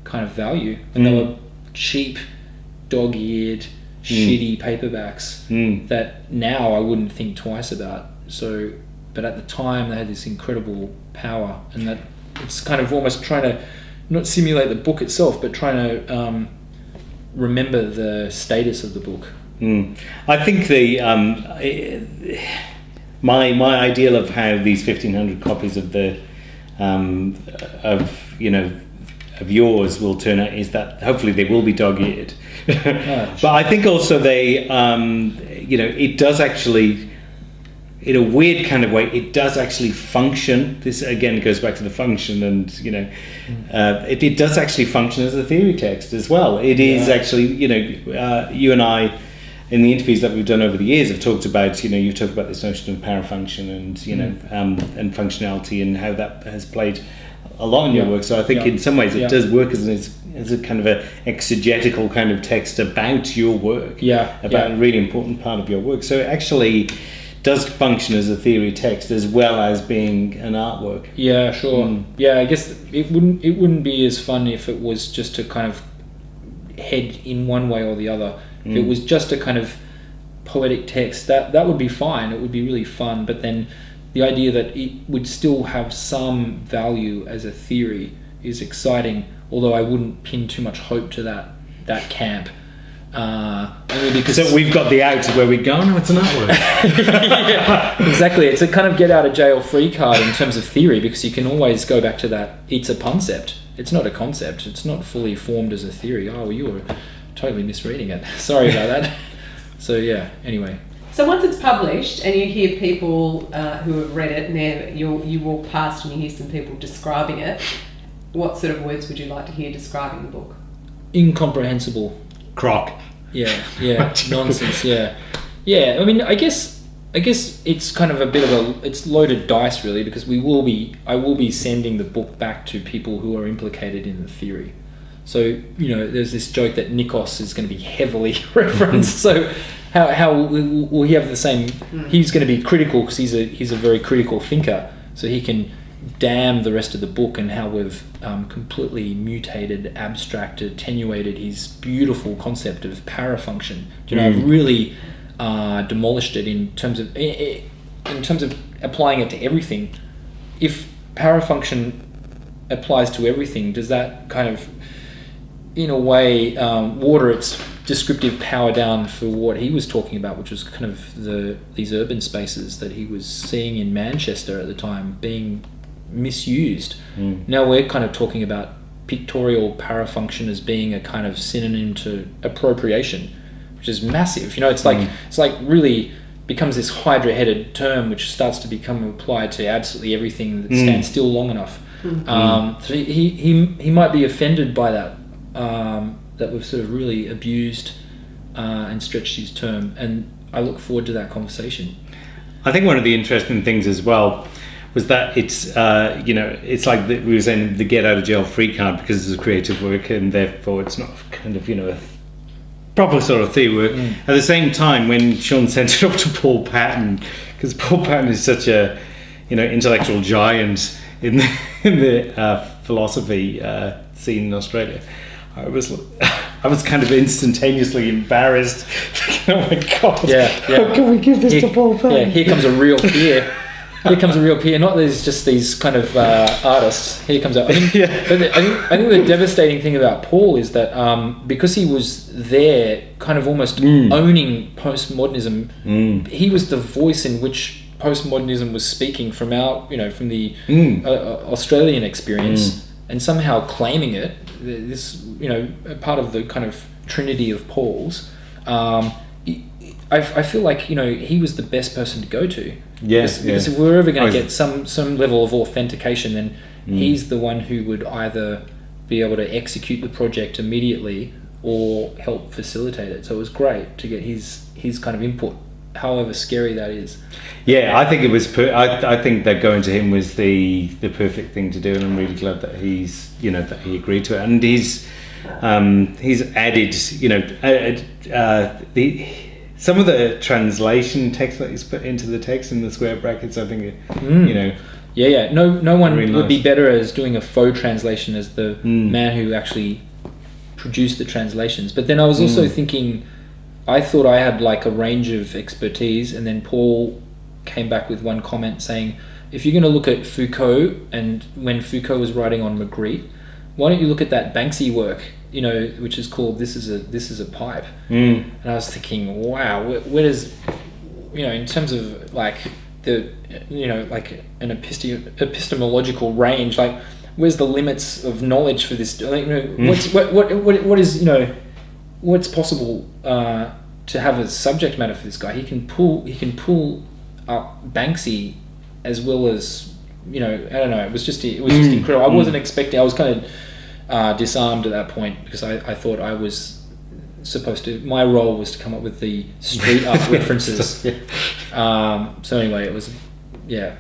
kind of value? And they were cheap, dog-eared, shitty paperbacks that now I wouldn't think twice about. So, but at the time they had this incredible power, and that it's kind of almost trying to not simulate the book itself, but trying to remember the status of the book. I think my ideal of how these 1,500 copies of the of yours will turn out is that hopefully they will be dog-eared. Sure. But I think also they, it does actually, in a weird kind of way, it does actually function. This again goes back to the function, and it does actually function as a theory text as well. It is actually, you and I, in the interviews that we've done over the years, have talked about, you've talked about this notion of power function and and functionality and how that has played a lot in your work. So I think in some ways it does work as a kind of a exegetical kind of text about your work, about a really important part of your work. So it actually does function as a theory text as well as being an artwork. Yeah, sure. Yeah, I guess it wouldn't be as fun if it was just to kind of head in one way or the other. If it was just a kind of poetic text, that would be fine. It would be really fun. But then the idea that it would still have some value as a theory is exciting. Although I wouldn't pin too much hope to that camp. Only because so we've got the out where we go, no, it's an artwork. Yeah, exactly. It's a kind of get out of jail free card in terms of theory, because you can always go back to that. It's a concept. It's not a concept. It's not fully formed as a theory. Oh, well, you were totally misreading it. Sorry about that. So yeah. Anyway. So once it's published and you hear people who have read it, and you walk past and you hear some people describing it, what sort of words would you like to hear describing the book? Incomprehensible. Crock. Yeah. Nonsense. Yeah. I mean, I guess it's kind of a bit of it's loaded dice really, because I will be sending the book back to people who are implicated in the theory. So there's this joke that Nikos is going to be heavily referenced. So how will he have the same? He's going to be critical because he's a very critical thinker. So he can damn the rest of the book and how we've completely mutated, abstracted, attenuated his beautiful concept of parafunction. Really demolished it in terms of applying it to everything. If parafunction applies to everything, does that kind of, in a way, water its descriptive power down for what he was talking about, which was kind of these urban spaces that he was seeing in Manchester at the time being misused. Now we're kind of talking about pictorial parafunction as being a kind of synonym to appropriation, which is massive. It's like really becomes this hydra-headed term which starts to become applied to absolutely everything that stands still long enough. So he might be offended by that, that we've sort of really abused and stretched his term, and I look forward to that conversation. I think one of the interesting things as well was that it's it's like we were saying, the get out of jail free card, because it's a creative work and therefore it's not kind of a proper sort of theory work. At the same time, when Shaun sent it off to Paul Patton, because Paul Patton is such a intellectual giant in the philosophy scene in Australia, I was kind of instantaneously embarrassed. Oh my God! How can we give this to Paul Patton? Yeah, here comes a real peer. Here comes a real peer. Not there's just these kind of artists. Here comes out. I think the devastating thing about Paul is that because he was there, kind of almost owning postmodernism, he was the voice in which postmodernism was speaking from from the Australian experience, and somehow claiming it. This part of the kind of trinity of Pauls. I feel like he was the best person to go to. Because if we're ever going to get some level of authentication, then he's the one who would either be able to execute the project immediately or help facilitate it. So it was great to get his kind of input, however scary that is. Yeah, I think it was. I think that going to him was the perfect thing to do, and I'm really glad that that he agreed to it, and he's added some of the translation text that he's put into the text in the square brackets. I think no one really would be better as doing a faux translation as the man who actually produced the translations. But then I was also thinking, I thought I had like a range of expertise, and then Paul came back with one comment saying, if you're going to look at Foucault, and when Foucault was writing on Magritte, why don't you look at that Banksy work, which is called This is a Pipe. And I was thinking, wow, where does, in terms of like the, like an epistemological range, like where's the limits of knowledge for this? Like, what is, what's possible to have a subject matter for this guy? He can pull up Banksy as well as, I don't know. It was just incredible. I wasn't expecting. I was kind of disarmed at that point because I thought I was supposed to. My role was to come up with the street art references. So anyway, it was, yeah.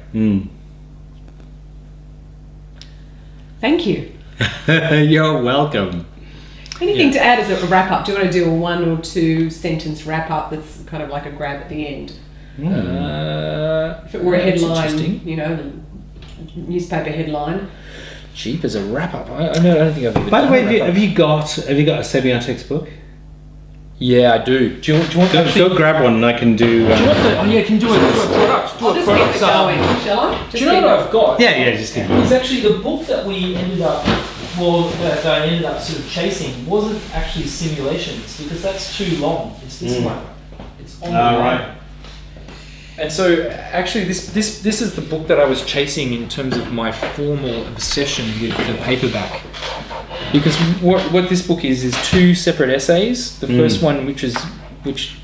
Thank you. You're welcome. Anything to add as a wrap up? Do you want to do a 1 or 2 sentence wrap up that's kind of like a grab at the end? If it were a headline, the newspaper headline. Cheap as a wrap up. I don't think I've ever. By the way, have you got a Semiotext book? Yeah, I do. Do you want go grab one and I can do. Do you want can do a product. I'll just keep it going, shall I? Do you know what I've got? Yeah, just keep it. It's actually the book that we ended up, that I ended up sort of chasing wasn't actually simulations because that's too long. It's this one. It's on the right. And so actually this is the book that I was chasing in terms of my formal obsession with the paperback. Because what this book is 2 separate essays. The first one which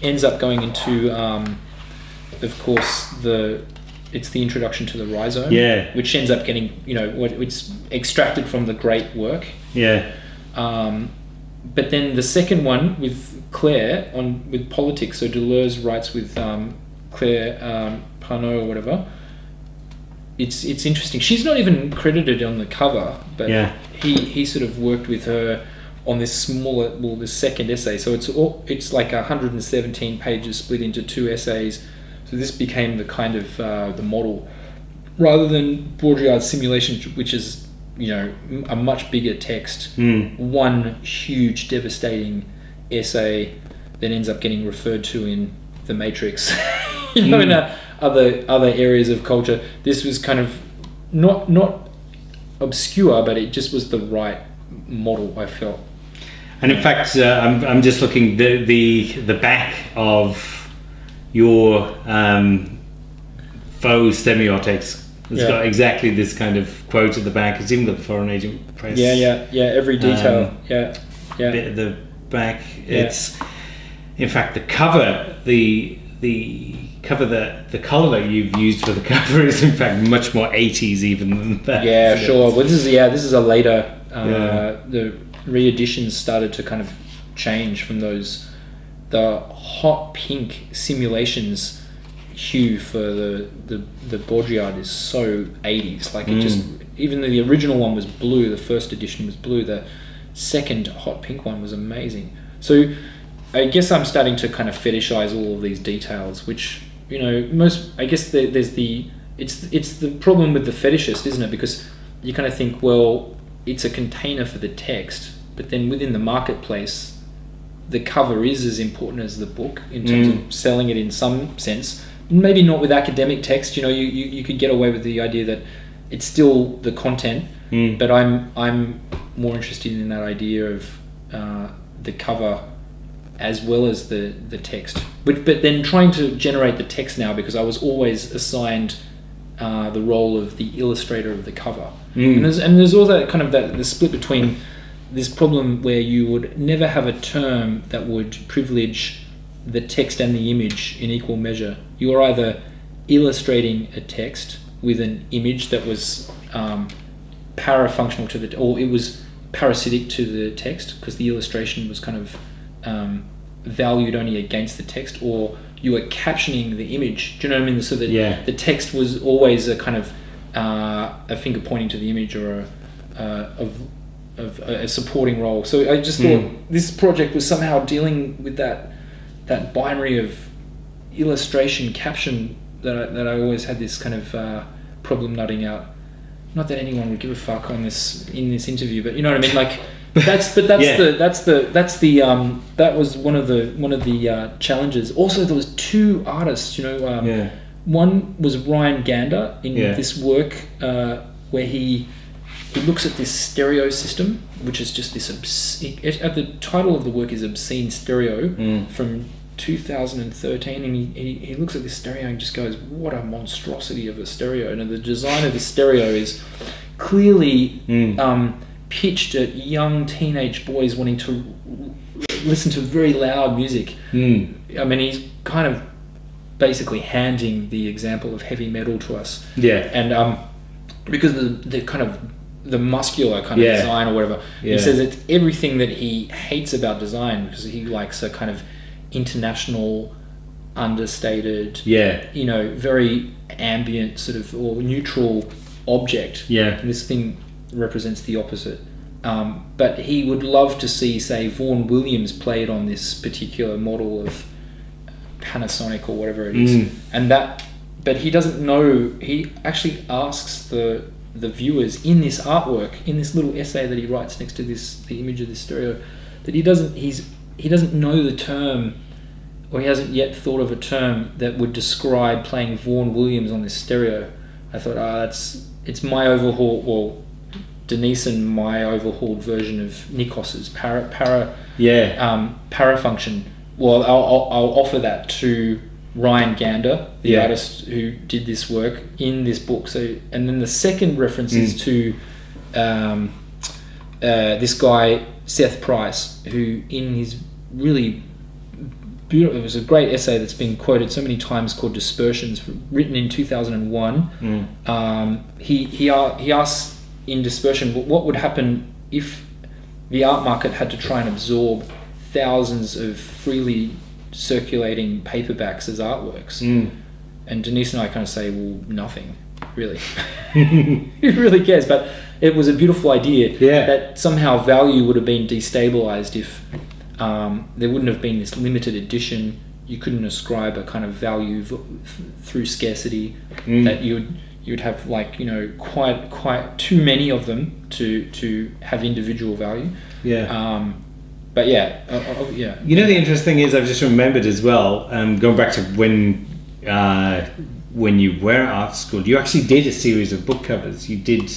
ends up going into of course it's the introduction to the rhizome. Yeah. Which ends up getting, it's extracted from the great work. Yeah. But then the second one with Claire with politics, so Deleuze writes with Claire Parnot or whatever. It's interesting. She's not even credited on the cover, but he sort of worked with her on this this second essay. So it's like 117 pages split into 2 essays. So this became the kind of the model, rather than Baudrillard's Simulation, which is a much bigger text. One huge devastating essay that ends up getting referred to in The Matrix. In other areas of culture. This was kind of not obscure, but it just was the right model, I felt. And in fact, I'm just looking the back of your faux Semiotext. It's got exactly this kind of quote at the back. It's even got the Foreign Agent Press. Yeah. Every detail. Bit at the back. It's in fact the cover. The colour that you've used for the cover is in fact much more 80s even than that. Yeah, sure. Well, this is a later. The re-editions started to kind of change from the hot pink simulations hue for the Baudrillard is so 80s. Like it just, even though the original one was blue, the first edition was blue, the second hot pink one was amazing. So I guess I'm starting to kind of fetishize all of these details, which it's the problem with the fetishist, isn't it? Because you kind of think, well, it's a container for the text, but then within the marketplace, the cover is as important as the book in terms of selling it in some sense. Maybe not with academic text. You could get away with the idea that it's still the content, but I'm more interested in that idea of the cover as well as the text, but then trying to generate the text now, because I was always assigned the role of the illustrator of the cover, and there's all that kind of the split between this problem where you would never have a term that would privilege the text and the image in equal measure. You are either illustrating a text with an image that was parafunctional to or it was parasitic to the text because the illustration was kind of valued only against the text, or you were captioning the image. Do you know what I mean? So that the text was always a kind of a finger pointing to the image, or a supporting role. So I just thought this project was somehow dealing with that binary of illustration caption that I always had this kind of problem nutting out. Not that anyone would give a fuck on this in this interview, but you know what I mean. Like that was one of the challenges. Also, there was 2 artists. One was Ryan Gander in this work where he looks at this stereo system, which is just this the title of the work is Obscene Stereo from 2013, and he looks at this stereo and just goes, what a monstrosity of a stereo. And the design of the stereo is clearly pitched at young teenage boys wanting to listen to very loud music. I mean, he's kind of basically handing the example of heavy metal to us. Yeah. And because the kind of the muscular kind of design or whatever, he says it's everything that he hates about design, because he likes a kind of international, understated, you know, very ambient sort of or neutral object. And this thing represents the opposite. But he would love to see, say, Vaughan Williams played on this particular model of Panasonic or whatever it is, and that. But he doesn't know. He actually asks the viewers in this artwork, in this little essay that he writes next to the image of this stereo, that he doesn't know the term, or he hasn't yet thought of a term that would describe playing Vaughan Williams on this stereo. I thought, it's my overhaul, or Denise and my overhauled version of Nikos's para function. Well, I'll offer that to Ryan Gander, the artist who did this work in this book. So, and then the second reference is to this guy Seth Price, who in his really beautiful, it was a great essay that's been quoted so many times called Dispersions, written in 2001. He asks in Dispersion what would happen if the art market had to try and absorb thousands of freely circulating paperbacks as artworks. And Denise and I kind of say, well, nothing, really. Who really cares? But it was a beautiful idea that somehow value would have been destabilized if there wouldn't have been this limited edition. You couldn't ascribe a kind of value through scarcity, that you'd have, like, you know, quite too many of them to have individual value. But you know, the interesting thing is, I've just remembered as well, going back to when you were at art school, you actually did a series of book covers. You did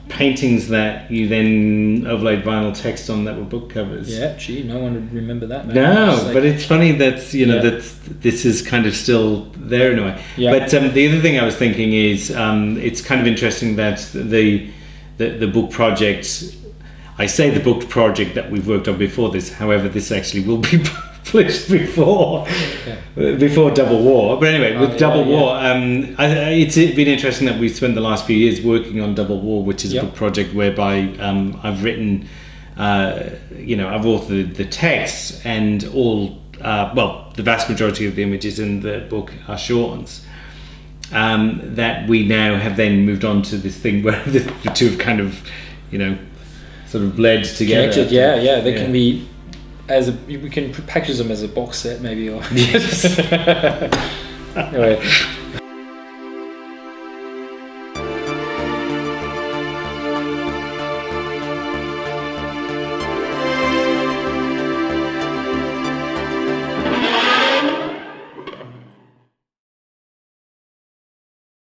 paintings that you then overlaid vinyl text on that were book covers. No one would remember that, man. No, but it's funny that, you know, that this is kind of still there in a way. But the other thing I was thinking is, it's kind of interesting that the book project, I say the book project that we've worked on before this, however, this actually will be published before Double War. But anyway, with Double War, it's been interesting that we've spent the last few years working on Double War, which is a book project whereby I've written, you know, I've authored the text, and all, the vast majority of the images in the book are Shaun's. That we now have then moved on to this thing where the two have kind of, you know, sort of bled together. Connected, they can be we can package them as a box set, maybe, or anyway.